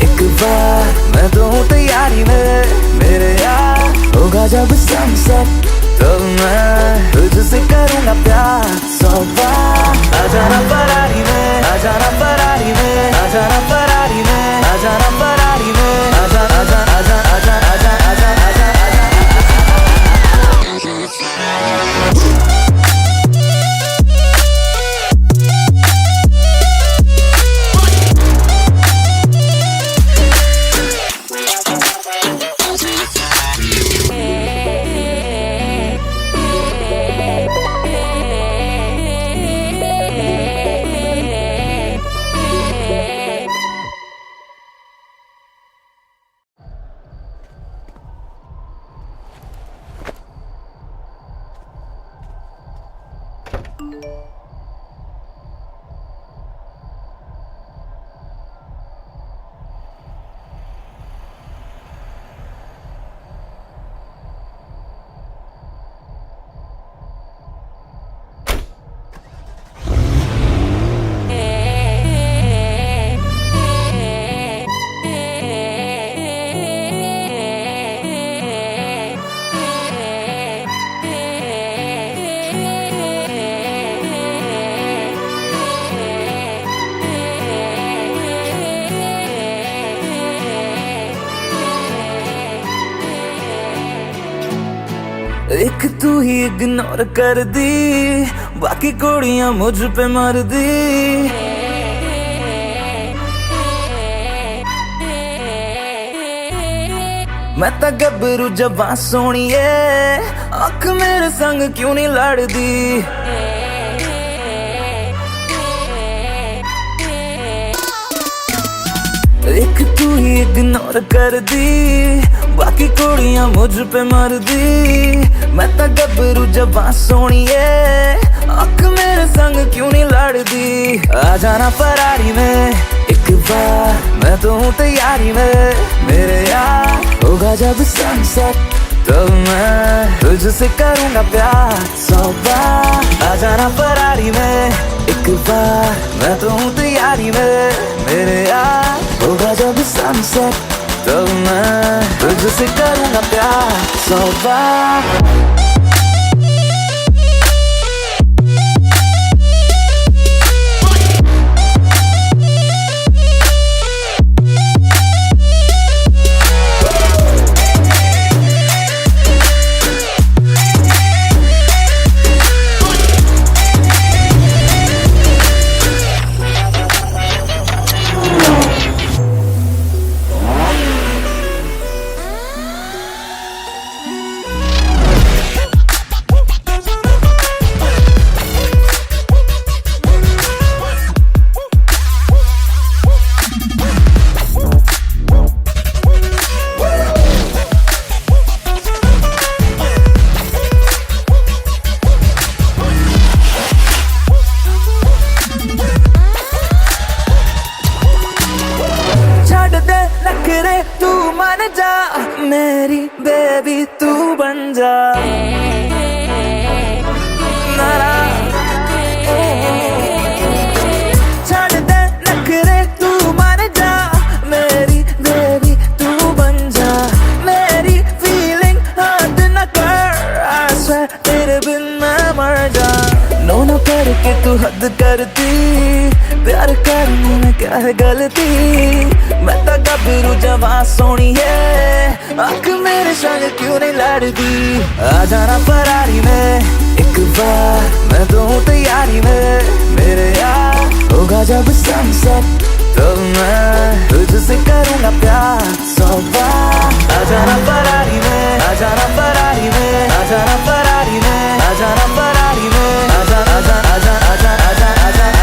एक बार मैं तो हूँ तैयारी में मेरे यार होगा जब सनसेट तो मैं तुझसे करूँगा प्यार 100 बार आ जाना फरारी में आ जाना फरारी में आ जाना फरारी में आ जाना फरारी में आ जा आ जा आ जा आ जा आ जा आ जा आ जा एक तू ही इग्नोर कर दी बाकी कुड़ियां मुझ पे मर दी मैं तो गबरू जवां सोनी है आँख मेरे संग क्यों नहीं लड़दी एक तू ही इग्नोर कर दी बाकी कुड़ियां मुझ पे मर दी मैं तो गबरू जवां सोनी है आँख मेरे संग क्यों नहीं लड़दी आ जाना फरारी में एक बार मैं तो हूँ तैयारी में मेरे यार होगा जब सनसेट तो मैं तुझसे करूँगा प्यार 100 बार आ जाना फरारी में एक बार मैं तो हूँ तैयारी में मेरे यार होगा जब सनसेट तो मैं तुझसे करूँगा प्यार 100 बार तू मान जा मेरी बेबी तू बन जा नारा छड़ दे नखरे तू मान जा मेरी बेबी तू बन जा मेरी फीलिंग हद न कर I swear तेरे बिन मैं मर जा नो करके तू हद करती प्यार करने में क्या है गलती मैं तो गबरू जवां सोनी है आँख मेरे संग क्यों नहीं लड़ती आ जाना फरारी में एक बार मैं तो हूँ तैयारी में मेरे यार होगा जब सनसेट तो मैं तुझसे करूँगा प्यार 100 बार आ जाना फरारी में आ जाना फरारी में आ जाना फरारी में आ जाना फरारी में आ जा आ जा आ जा आ जा आ जा आ जा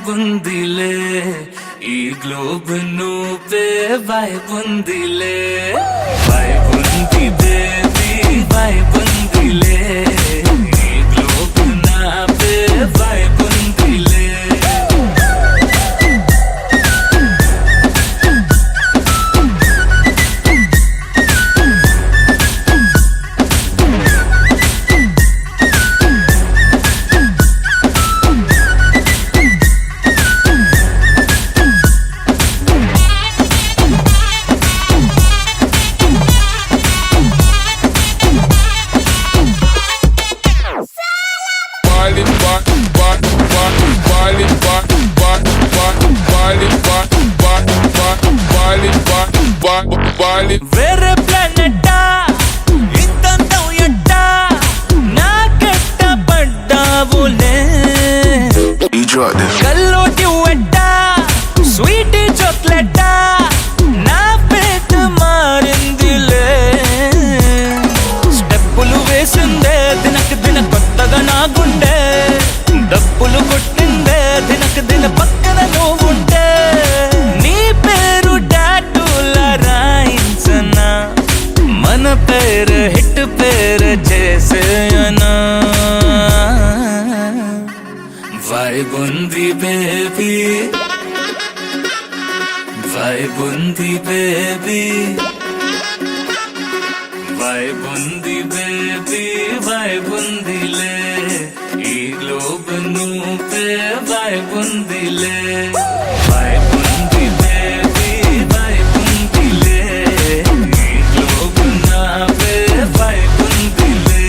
బుందిలే ఈ గ్లోబ్ నువ్వే why బుందిలే why boondi baby why బుందిలే ఈ గ్లోబ్ నాపే వై బుందిలే వేరే ప్లానెట్టా ఇంతంతం ఎట్టా నాకెట్ట పడ్డావులే కల్లోటి వెట్టా స్వీటీ చాక్లెట్టా నా పేట మారిందిలే స్టెప్పులు వేసిందే దినకు దిన కొత్తగా నా గుండె డప్పులు కొట్టిందే దినకు దిన పక్కన నువ్వుంటే నీ పేరు టాటూలా రాయించనా మన పేరు హిట్ పేరు చేసేయనా వైబ్ ఉంది బేబీ వైబ్ ఉంది బేబీ వైబ్ ఉంది బేబీ వైబ్ ఉందిలే ఈ గ్లోబ్ నువ్వే వైబ్ ఉందిలే వైబ్ ఉంది బేబీ వైబ్ ఉందిలే ఈ గ్లోబ్ నావే వైబ్ ఉందిలే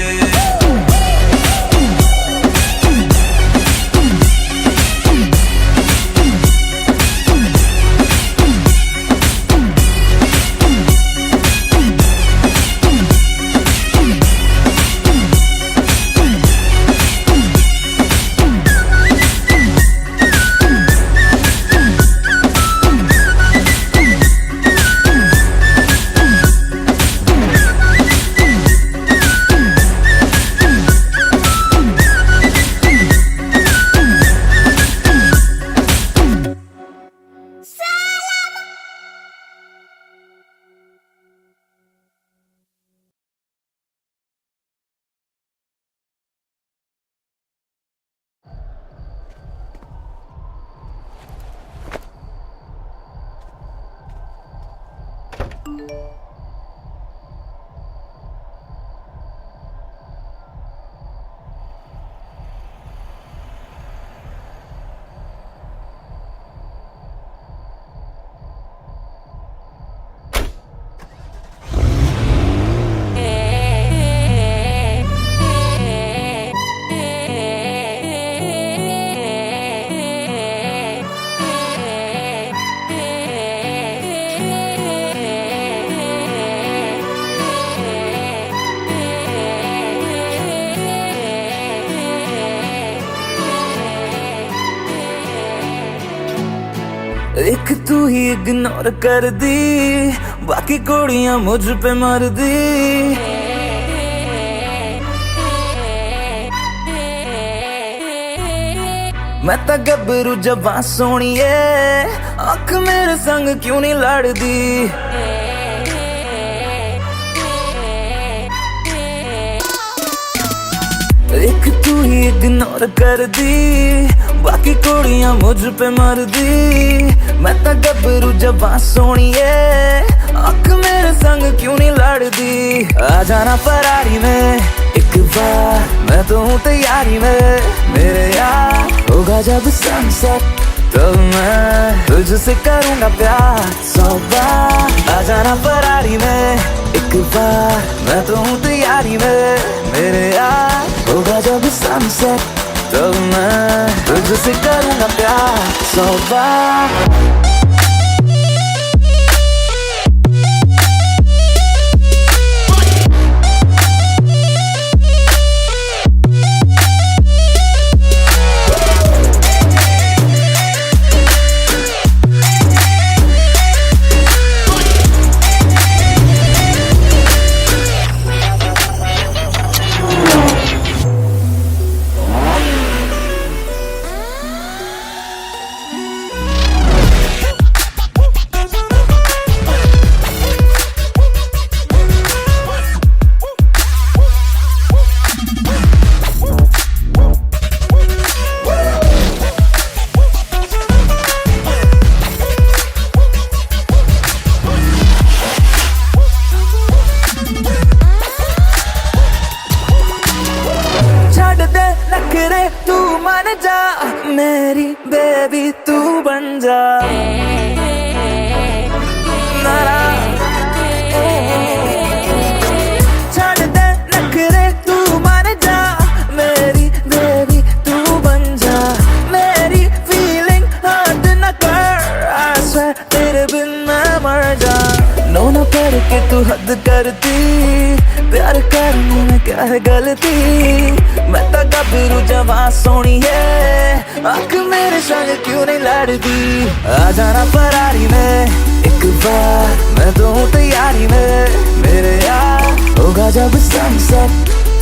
एक तू ही इग्नोर कर दी बाकी कोड़ियां मुझ पे मार दी मैं तो गबरू जवां सोनिए अख मेरे संग क्यों नहीं लड़दी एक तू ही इग्नोर कर दी बाकी कोड़ियां मुझ पे मार दी मैं तो गबरू जवां सोनिए अख मेरे संग क्यों नहीं लड़दी आ जाना फरारी में एक बार मैं तो हूँ तैयारी में मेरे यार होगा जब सनसेट तब मैं तुझसे करूँगा प्यार 100 बार आ जाना फरारी में एक बार मैं तो हूँ तैयारी में मेरे यार होगा जब सनसेट तब मैं तुझसे करूँगा प्यार 100 बार नखरे तू मान जा, मेरी बेबी तू बन जा। छड़ दे नखरे तू मान जा, मेरी बेबी तू बन जा। मेरी फीलिंग हद न कर, I swear तेरे बिन मैं मर जा। नो न करके तू हद करती, प्यार करने में क्या है गलती। मैं तो गबरू जवां सोनी है, आँख मेरे संग क्यों नहीं लड़ती। आ जाना फरारी में एक बार, मैं तो हूँ तैयारी में। मेरे यार होगा जब सनसेट,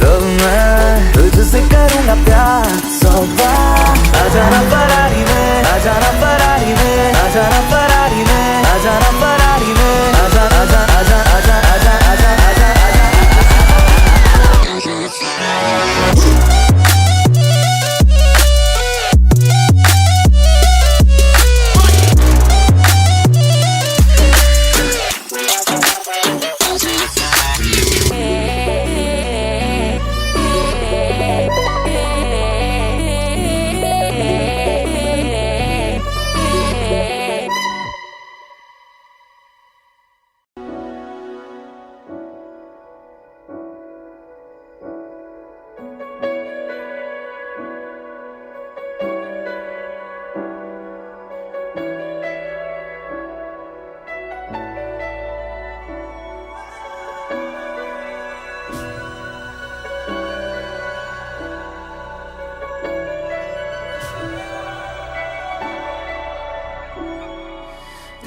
तो मैं तुझसे करूँगा प्यार 100 बार। आ जाना फरारी में, आ जाना फरारी में, आ जाना फरारी में, आ जाना फरारी में, आ जा आ जा आ जा आ जा आ जा आ जा आ जा आ जा।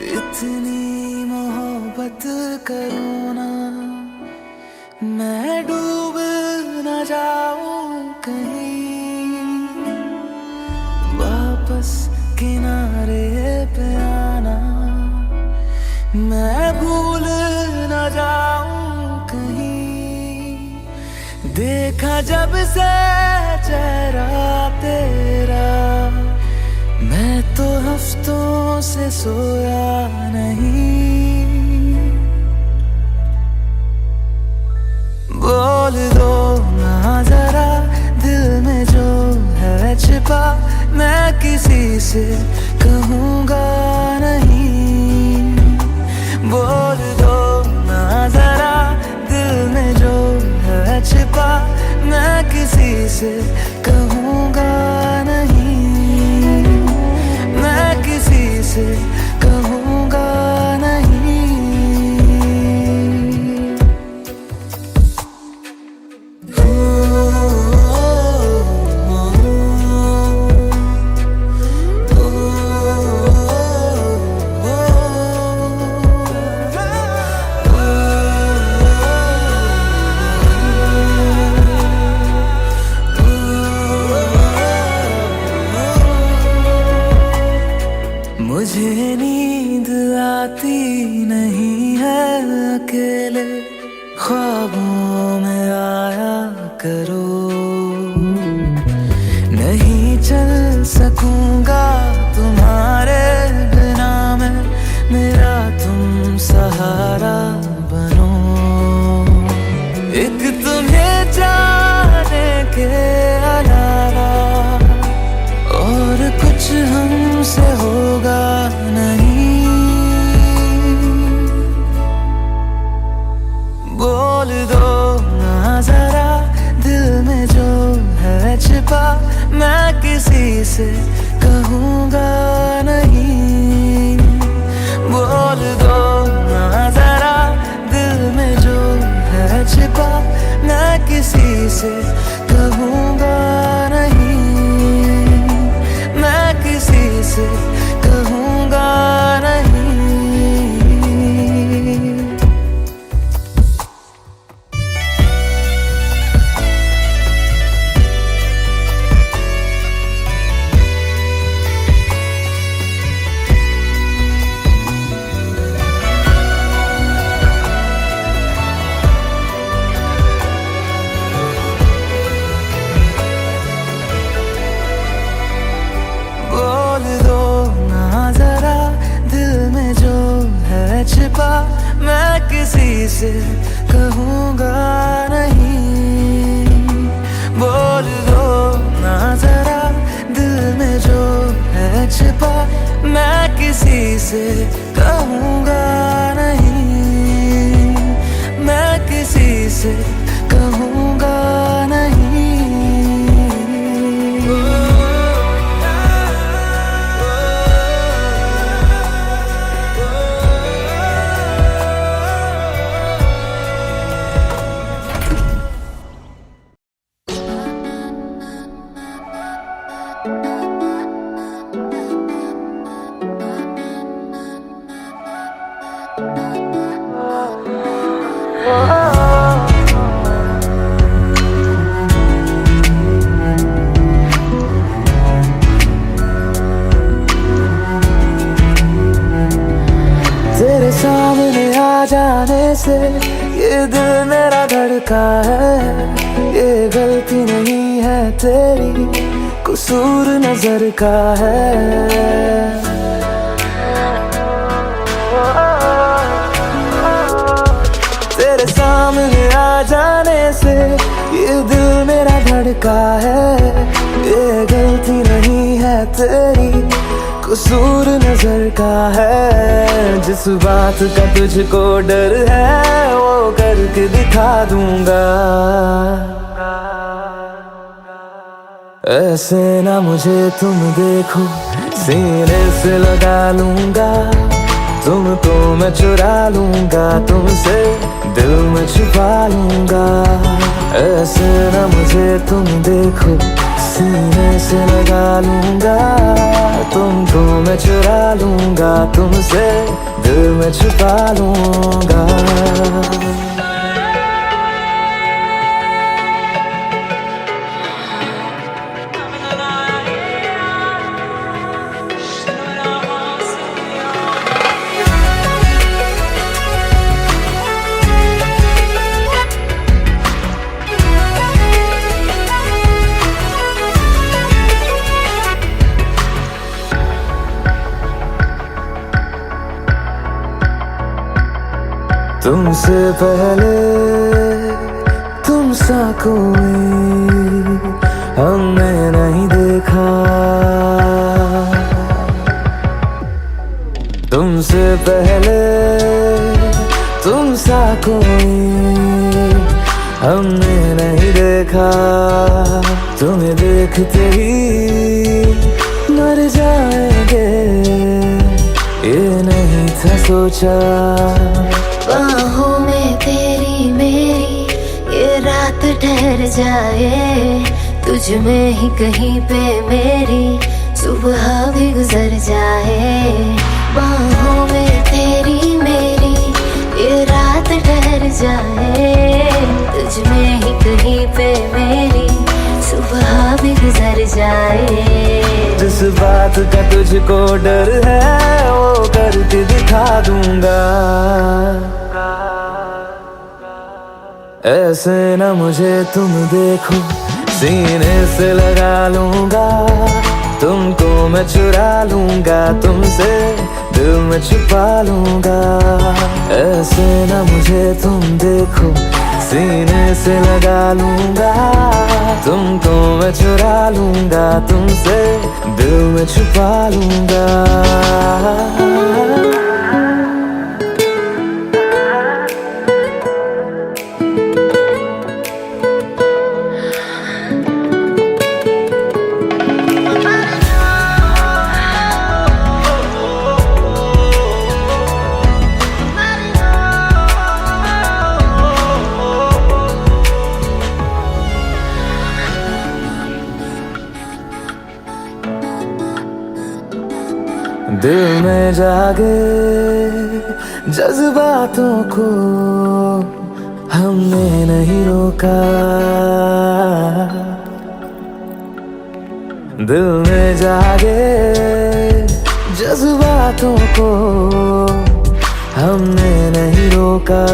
इतनी मोहब्बत करो ना, मैं डूब न जाऊं कहीं। वापस किनारे पे आना, मैं भूल न जाऊं कहीं। देखा जब से चेहरा तेरा, मैं तो हफ्तों से सोया नहीं। बोल दो ना जरा दिल में जो है छिपा, मैं किसी से कहूँगा नहीं। बोल दो ना जरा दिल में जो है छिपा, मैं किसी से कहूँगा नहीं। मैं किसी से कहूँगा नहीं। मुझे नींद आती नहीं है अकेले, ख्वाबों में आया करो। नहीं चल सकूंगा तुम्हारे बिना मैं, मेरा तुम सहारा बनो। एक तुम्हें जाने के अलावा और कुछ हमसे होगा नहीं। बोल दो ना जरा दिल में जो है छिपा, मैं किसी से कहूँगा नहीं। बोल दो ना जरा दिल में जो है छिपा, मैं किसी से कहूँगा नहीं। मैं किसी से कहूँगा नहीं। छिपा, मैं किसी से कहूँगा नहीं। बोल दो ना जरा दिल में जो है छिपा, मैं किसी से कहूँगा नहीं, मैं किसी से कहूँगा नहीं। तेरे सामने आ जाने से ये दिल मेरा धड़का है, ये गलती नहीं है तेरी, कसूर नजर का है। तेरे सामने आ जाने से ये दिल मेरा धड़का है, ये गलती नहीं है तेरी, कसूर नजर का है। जिस बात का तुझको डर है वो करके दिखा दूंगा। ऐसे ना मुझे तुम देखो, सीने से लगा लूंगा, तुमको मैं चुरा लूंगा, तुमसे दिल में छुपा लूंगा। ऐसे ना मुझे तुम देखो, सीने से लगा लूंगा, तुमको मैं चुरा लूंगा, तुमसे दिल में छुपा लूंगा। तुमसे पहले तुम सा कोई हमने नहीं देखा, तुमसे पहले तुम सा कोई हमने नहीं देखा। तुम्हें देखते ही मर जाएंगे, ये नहीं था सोचा। बाहों में तेरी मेरी ये रात ठहर जाए, तुझ में ही कहीं पे मेरी सुबह भी गुजर जाए। बाहों में तेरी मेरी ये रात ठहर जाए, तुझ में ही कहीं पे मेरी सुबह भी गुजर जाए। जिस बात का तुझको डर है वो करके दिखा दूंगा। ऐसे ना मुझे तुम देखो, सीने से लगा लूंगा, तुमको मैं चुरा लूंगा, तुमसे दिल में छुपा लूंगा। ऐसे ना मुझे तुम देखो, सीने से लगा लूंगा, तुमको मैं चुरा लूंगा, तुमसे दिल में छुपा लूंगा। दिल में जागे जज्बातों को हमने नहीं रोका, दिल में जागे जज्बातों को हमने नहीं रोका।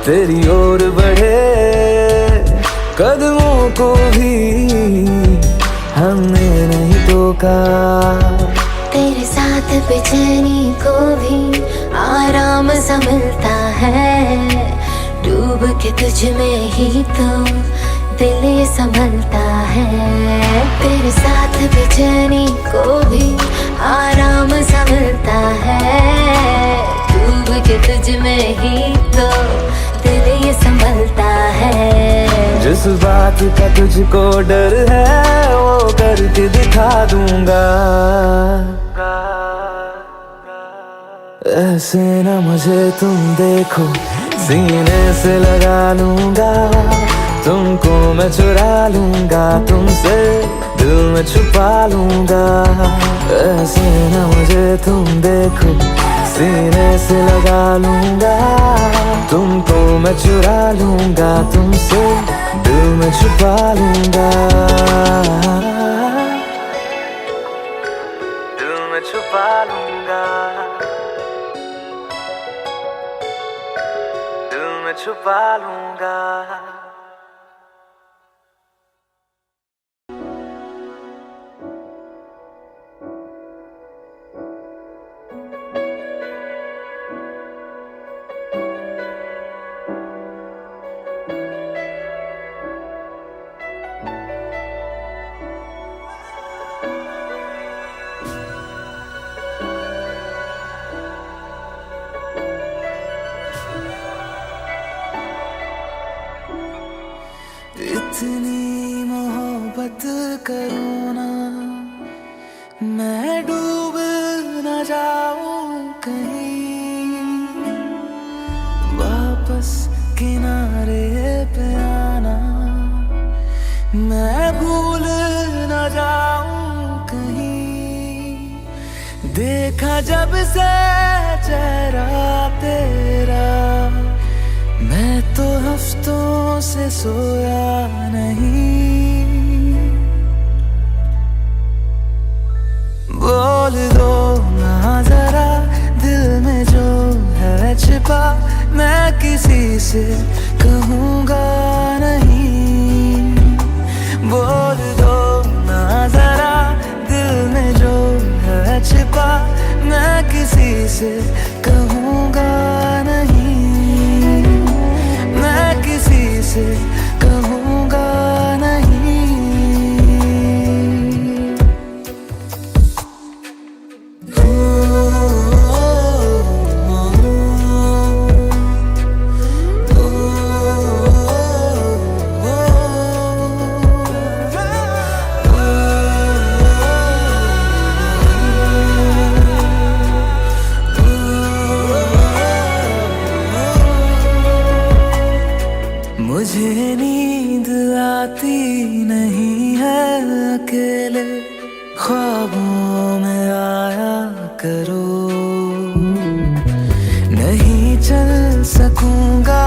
तेरी ओर बढ़े कदमों को भी हमने नहीं टोका। तेरे साथ बेचैनी को भी आराम सा मिलता है, डूब के तुझ में ही तो दिल ये संभलता है। तेरे साथ बेचैनी को भी आराम सा मिलता है। डूब के तुझ में ही तो दिल ये संभलता है। जिस बात का तुझको डर है वो करके दिखा दूंगा। ऐसे न मुझे तुम देखो, सीने से लगा लूंगा। तुमको मैं चुरा लूंगा, तुमसे दिल में छुपा लूंगा। ऐसे न मुझे तुम देखो, सीने से लगा लूंगा। तुमको मैं चुरा लूंगा, तुमसे दिल में छुपा लूंगा। दिल में छुपा लूंगा, दिल में छुपा लूंगा। इतनी मोहब्बत करो ना, मैं डूब न जाऊं कहीं। वापस किनारे पे आना, मैं भूल न जाऊं कहीं। देखा जब से चेहरा तेरा, मैं तो हफ्तों से सोया नहीं। बोल दो ना जरा दिल में जो है छिपा, मैं किसी से कहूँगा नहीं। बोल दो ना जरा दिल में जो है छिपा, मैं किसी से कहूँगा नहीं। मैं किसी से कहूँगा नहीं। मुझे नींद आती नहीं है अकेले, ख्वाबों में आया करो। नहीं चल सकूंगा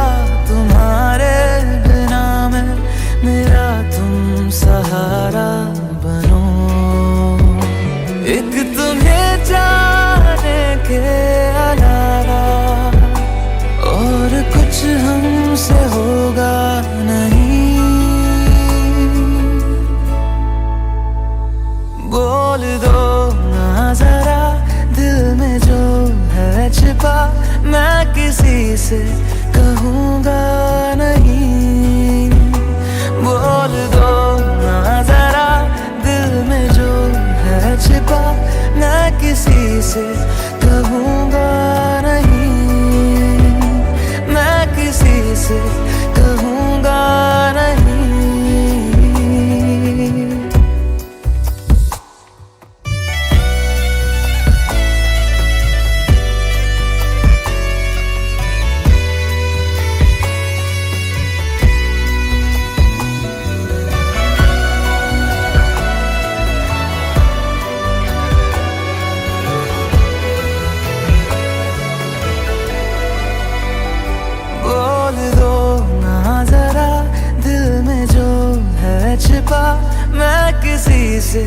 तुम्हारे बिना मैं, मेरा तुम सहारा बनो। एक तुम्हें जाने के अलावा और कुछ हमसे होगा नहीं। बोल दो ना जरा दिल में जो है छिपा, मैं किसी से कहूँगा नहीं। बोल दो ना जरा दिल में जो है छिपा, मैं किसी से कहूँगा नहीं। मैं किसी से कहूँगा नहीं। छिपा, मैं किसी से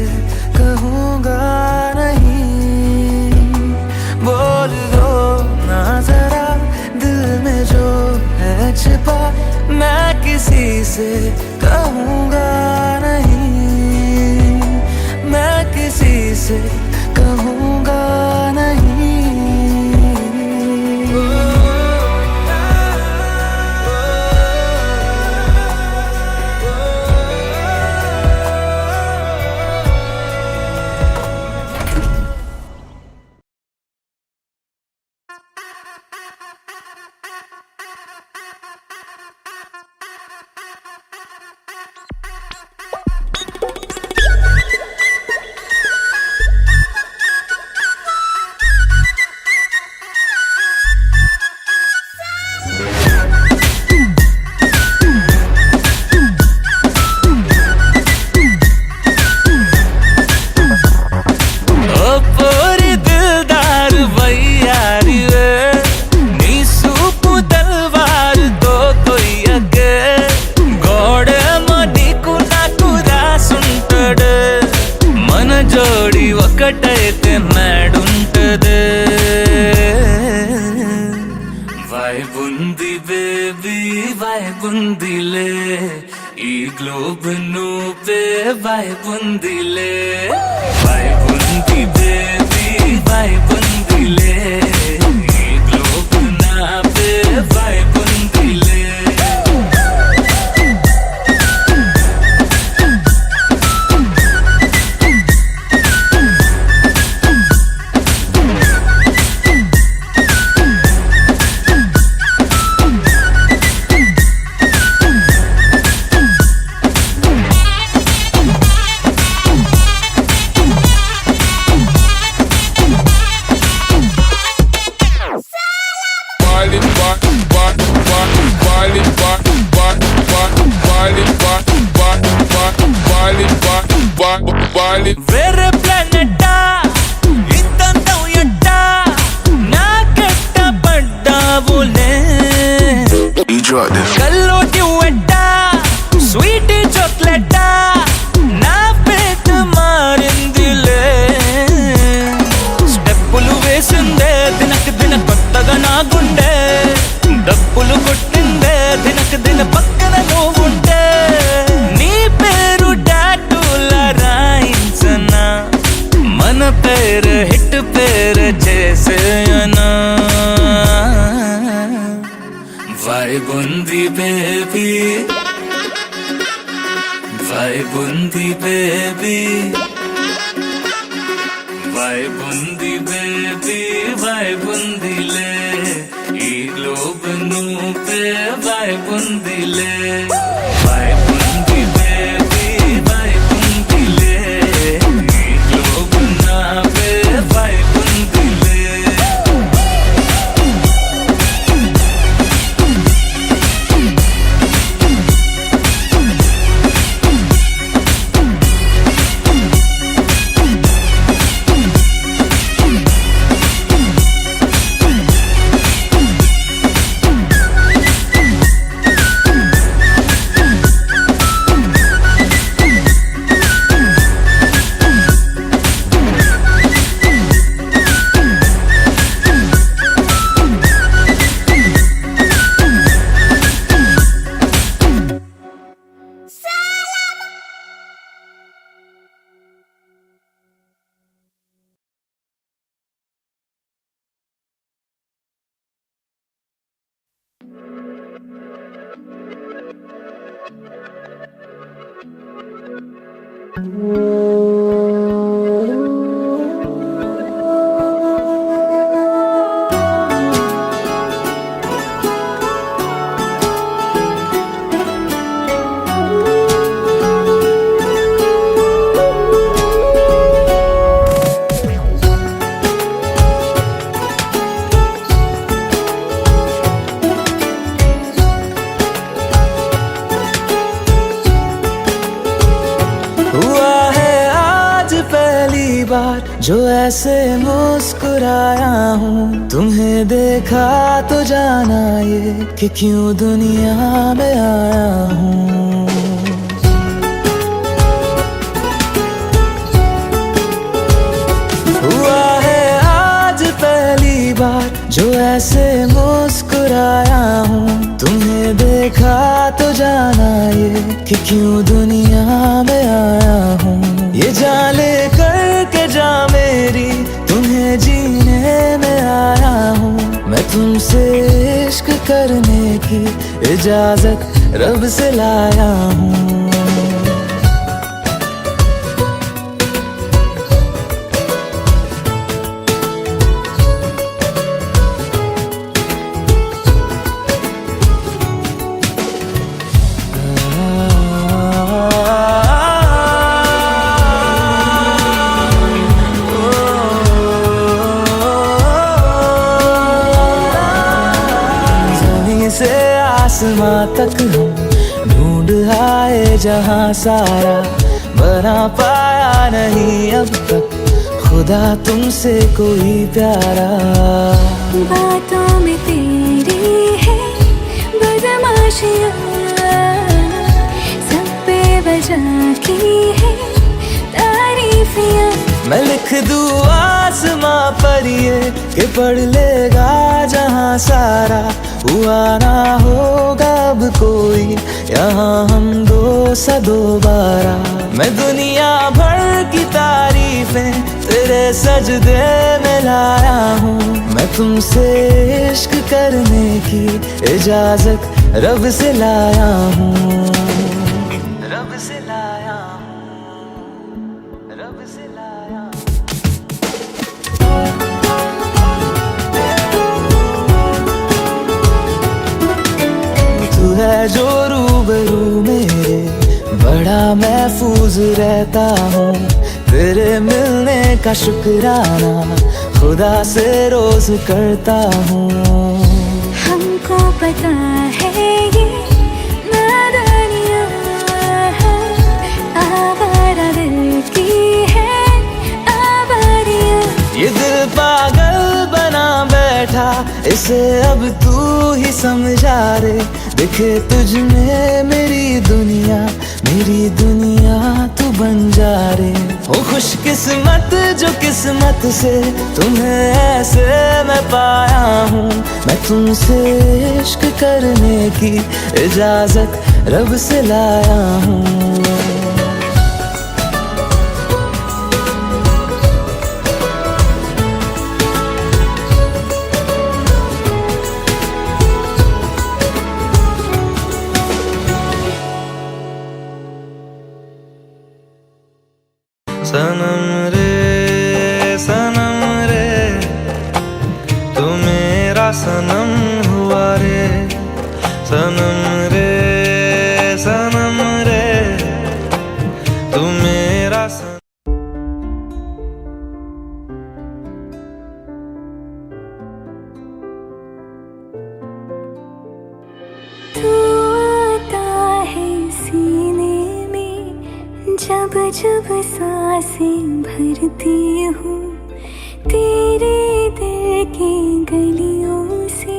कहूँगा नहीं। बोल दो ना जरा दिल में जो है छिपा, मैं किसी से कहूँगा नहीं। मैं किसी से कहूँगा नहीं। ఒక్కటైతే నాడుంటదే వైబుంది బేబీ వైబుందిలే ఈ గ్లోబ్ నువ్వే వైబుందిలే వైబుంది బేబీ వైబుందిలే ఈ గ్లోబ్ నావే వైబుందిలే వేరే ప్లానెట్టా ఇంతంతం ఎట్టా నాకెట్ట పడ్డావులే కల్లోటి వెట్టా స్వీటీ చాక్లెట్టా నా పేట మారిందిలే స్టెప్పులు వేసిందే దినకు దిన కొత్తగా నా గుండె డప్పులు కొట్టిందే దినకు దిన పక్కన నువ్వుంటే నీ పేరు టాటూల రాయించనా మన పేరు హిట్ పేరు చేసేయనా వైబుంది బేబీ వైబుంది బేబీ వైబుంది బేబీ వైబుందిలే ఈ గ్లోబ్ నువ్వే వైబుందిలే వైబుంది బేబీ వైబుందిలే ఈ గ్లోబ్ నావే వైబుందిలే जो ऐसे मुस्कुराया हूँ तुम्हें देखा तो जाना ये कि क्यों दुनिया में आया हूँ हुआ है आज पहली बार जो ऐसे मुस्कुराया हूँ तुम्हें देखा तो जाना ये कि क्यों दुनिया में आया हूँ ये जान ले करके जा मेरी तुम्हें जीने में आया हूँ मैं तुमसे इश्क करने की इजाजत रब से लाया हूँ आसमां तक हम ढूंढ आए जहां सारा बना पाया नहीं अब तक खुदा तुमसे कोई प्यारा बातों में तेरी है बदमाशियाँ सब बेवजह की है तारीफियाँ मैं लिख दूँ आसमां पर ये कि पढ़ लेगा जहां सारा, हुआ ना होगा अब कोई यहाँ हम दो सा दोबारा। मैं दुनिया भर की तारीफें तेरे सजदे में लाया हूँ, मैं तुमसे इश्क करने की इजाजत रब से लाया हूँ, रब से लाया हूँ, रब से लाया हूँ। तू है जो रूबरू मेरे, बड़ा महफूज रहता हूँ, तेरे मिलने का शुक्राना खुदा से रोज करता हूँ। हमको पता है ये नादानियाँ है, आवारा दिल की है आवारियाँ। ये दिल पागल बना बैठा, इसे अब तू ही समझा रे, दिखे तुझ में मेरी दुनिया तू बन जा रे। ओ खुशकिस्मत जो किस्मत से तुम्हें ऐसे मैं पाया हूँ, मैं तुमसे इश्क करने की इजाजत रब से लाया हूँ। सनम रे तू मेरा सनम हुआ रे, सनम रे तू मेरा सनम। तू आता है सीने में जब जब सांसें भरती हूँ, तेरे दिल की गलियों से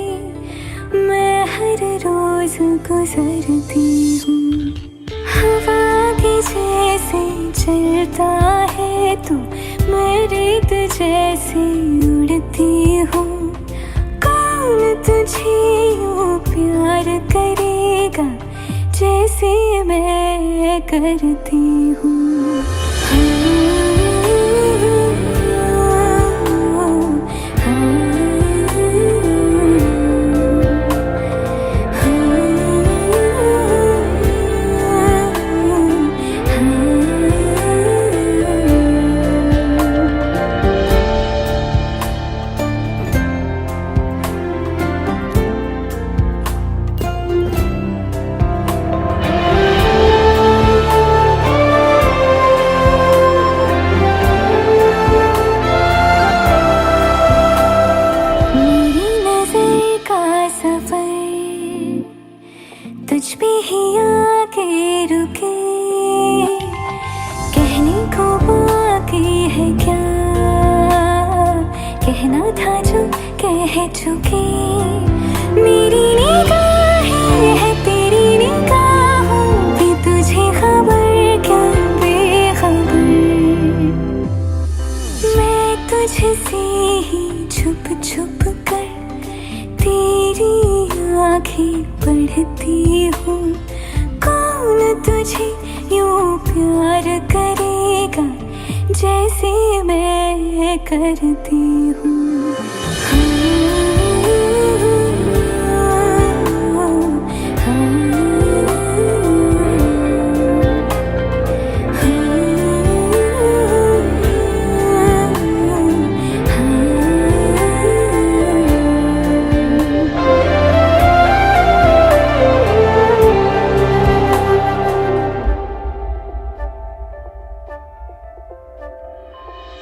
मैं हर रोज गुजरती हूँ। हवा के जैसे चलता है तू, मैं रेत जैसे उड़ती हूँ। कौन तुझे यूँ प्यार करेगा जैसे मैं करती हूँ। तुझ पे ही आके रुके, कहने को बाकी है क्या, कहना था जो कह चुके। मेरी निगाहें है तेरी निगाहों की, तुझे खबर क्या बेखबर। मैं तुझसे ही छुप छुप कर तेरी आँखें पढ़ती हूँ। कौन तुझे यूँ प्यार करेगा जैसे मैं करती हूँ।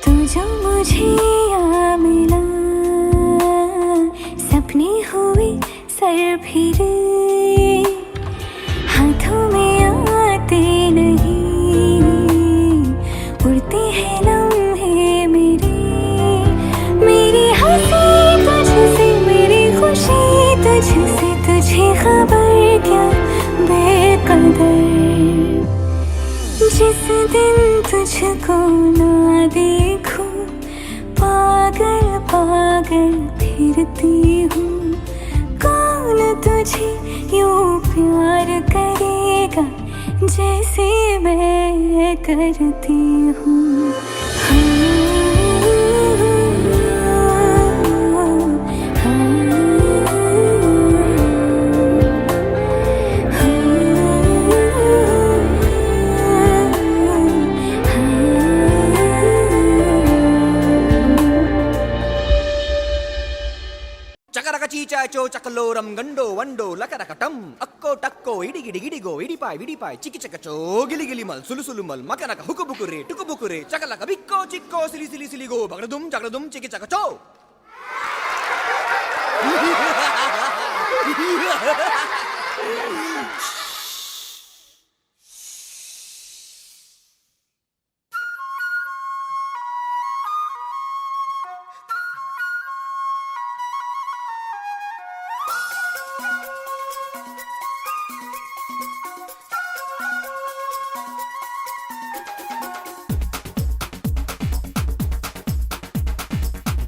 तू जो मुझे यहाँ मिला, सपने हुए सर फिरे, हाथों में आते नहीं, उड़ते हैं लम्हे मेरे। मेरी हंसी तुझसे, मेरी खुशी तुझसे, तुझे खबर क्या बेकदर। जिस दिन तुझको ना देखूं, पागल पागल फिरती हूँ। कौन तुझे यूं प्यार करेगा जैसे मैं करती हूँ। చకరక చీచాచో చకలోరం గండో వండో లకరకటం అక్కో టక్కో ఇడిగిడి గిడిగో ఇడిపాయ్ విడిపాయ్ చికిచకచో గిలిగిలి మల్ సులుసులు మల్ మకనక హుకుబుకురే టుకుబుకురే చకలక బిక్కో చిక్కో సిలి సిలి సిలిగో బగడదుం జగడదుం చికిచకచో.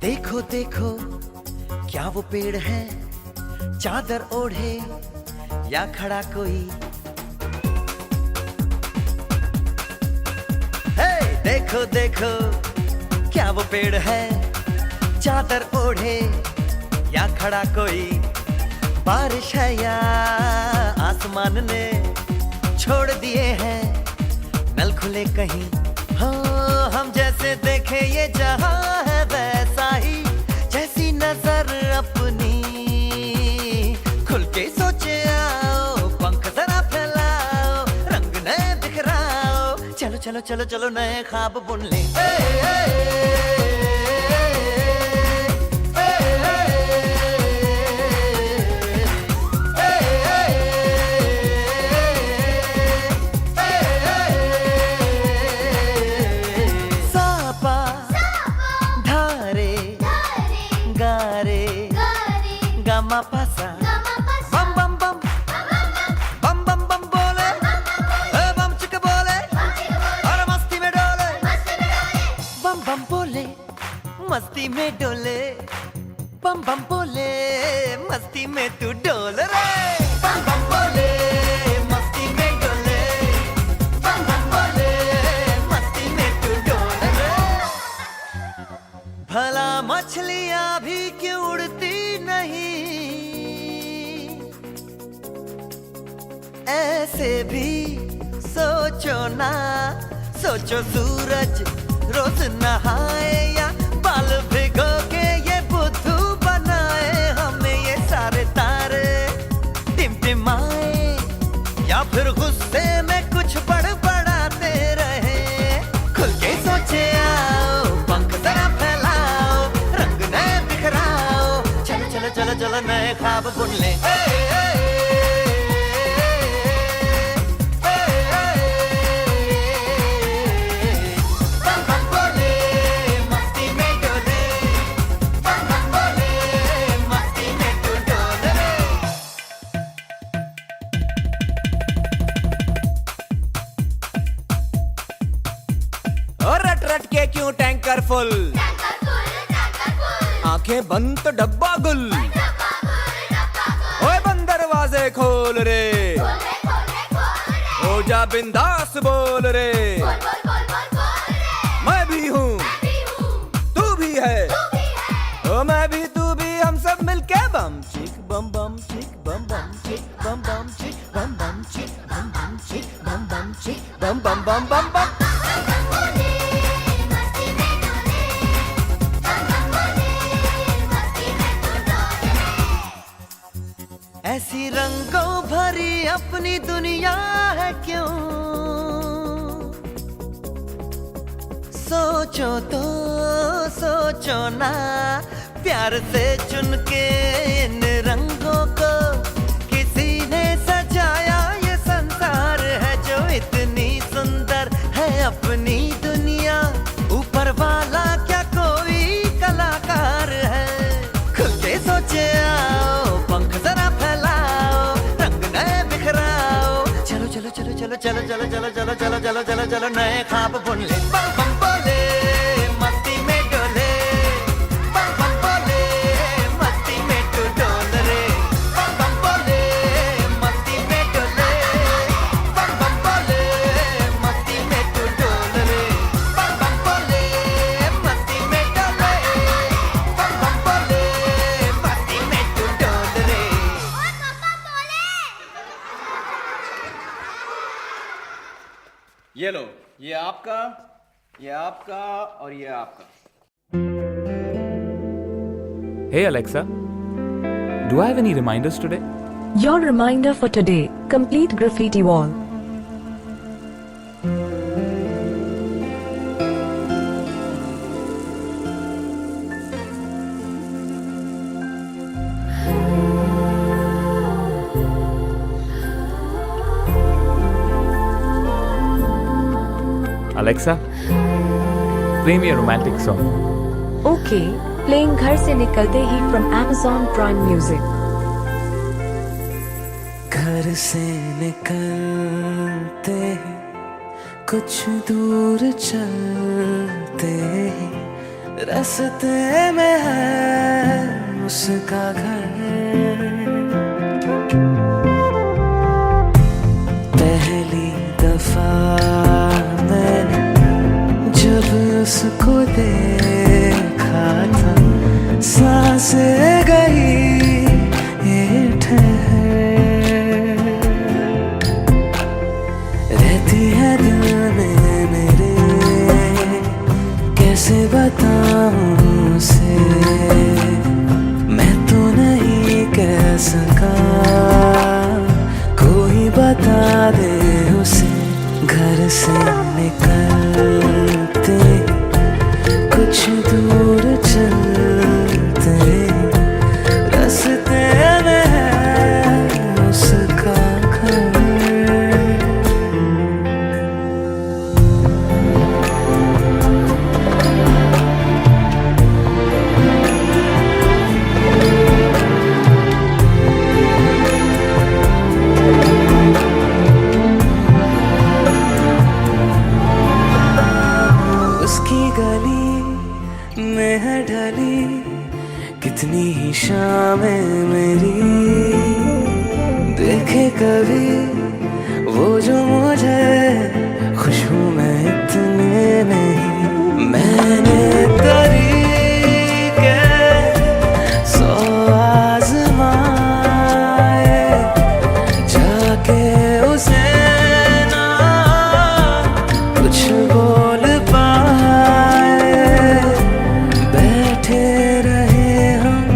देखो देखो क्या वो पेड़ है, चादर ओढ़े या खड़ा कोई। हे देखो देखो क्या वो पेड़ है, चादर ओढ़े या खड़ा कोई। बारिश है या आसमान ने छोड़ दिए हैं नल खुले कहीं। हाँ हम जैसे देखे ये जहां है वैसा ही, जैसी नजर अपनी खुल के सोचे आओ, पंख जरा फैलाओ, रंग नए बिखराओ। चलो चलो चलो चलो नए ख्वाब बुन ले। गामा पासा बम बम बम बम बम बम बोले, बम चिक बोले और मस्ती में डोले। बम बम बोले मस्ती में डोले, बम बम बोले मस्ती में तू डोल रे। बम बम बोले मस्ती में डोले, बम बम बोले मस्ती में तू डोल रे। भला मछलियां भी क्यों उड़ती नहीं, ऐसे भी सोचो ना। सोचो सूरज रोज नहाए या बाल भिगो के ये बुद्धू बनाए। हमें ये सारे तारे टिमटिमाए या फिर गुस्से में कुछ बड़बड़ाते रहे। खुल के सोचे आओ, पंख जरा फैलाओ, रंग नए बिखराओ। चलो चलो चलो चलो नए ख्वाब बुन ले। रट रट के क्यों टैंकर फुल, आंखें बंद तो डब्बा गुल। ओए बंद दरवाजे खोल रे, हो जा बिंदास बोल रे। मैं भी हूँ तू भी है, ओ मैं भी तू भी, हम सब मिलके बम चिक बम बम चिक बम बम चिक बम बम चिक बम बम चिक बम बम चिक बम बम चिक बम बम बम बम बम। ऐसी रंगों भरी अपनी दुनिया है क्यों, सोचो तो सोचो ना। प्यार से चुन के इन रंगों को किसी ने सजाया। ये संसार है जो इतनी सुंदर है अपनी दुनिया। ऊपर वाला क्या कोई कलाकार है। खुल के सोचे आओ, पंख जरा फैलाओ, रंग नए बिखराओ। चलो चलो चलो चलो चलो चलो चलो चलो चलो चलो चलो चलो चलो नए ख्वाब बुन ले बम बम बोले मस्ती में डोले बम बम बोले मस्ती में तू डोल रे बम बम बोले मस्ती में डोले बम बम बोले मस्ती में तू डोल रे बम बम बोले मस्ती में डोले बम बम बोले मस्ती में तू डोल रे। ये लो, ये आपका और ये आपका। Hey Alexa, do I have any reminders today? Your reminder for today: complete graffiti wall. Alexa, play me a romantic song. Okay, playing घर से निकलते ही from Amazon Prime Music. घर से निकलते ही कुछ दूर चलते ही रास्ते में है उसका घर। पहली दफा मैंने जब उसको देखा था सांसें गई ये ठहर रहती है दिल में मेरे कैसे बताऊं उसे मैं तो नहीं कह सका कोई बता दे उसे। घर से निकलते कुछ दूर चलते रास्ते में है उसका घर। उसकी गली में है ढली कितनी ही शामें मेरी देखे कभी वो जो मुझे खुशबू में इतने नहीं। मैंने तरीके सौ आज़माए जाके उसे ना कुछ बोल बैठे रहे हम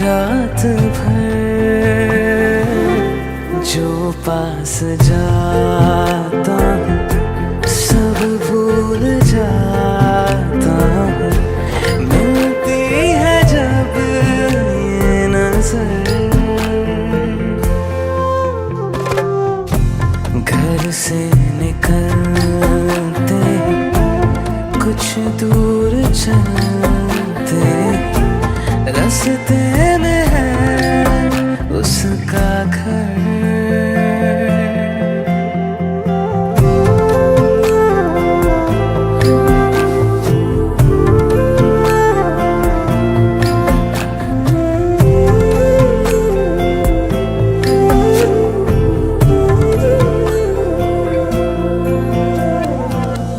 रात भर जो पास जाता हूँ सब भूल जाता हूँ मिलती है जब ये नजर। घर से निकलते कुछ दूर चलते रास्ते में है उसका घर।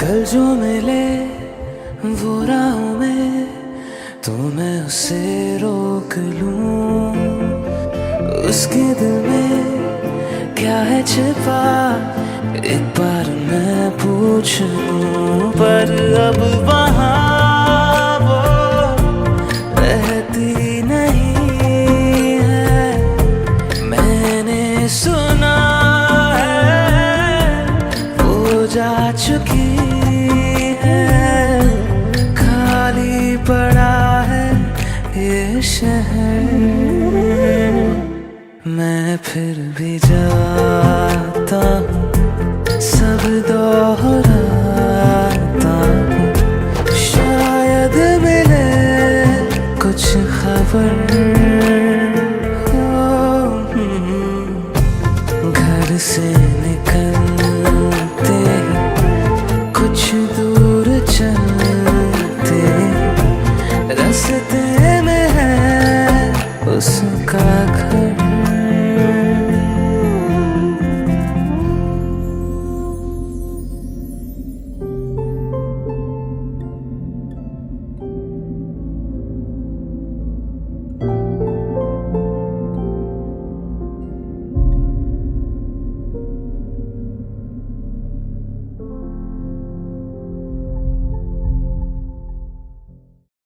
कल जो मिले वो राहों में तो मैं उसे रोक लूं उसके दिल में क्या है छिपा एक बार मैं पूछ लूं। पर अब वहाँ वो रहती नहीं है मैंने सुना है वो जा चुकी है खाली पड़ा है ये शहर। मैं फिर भी जाता हूँ सब दोहरा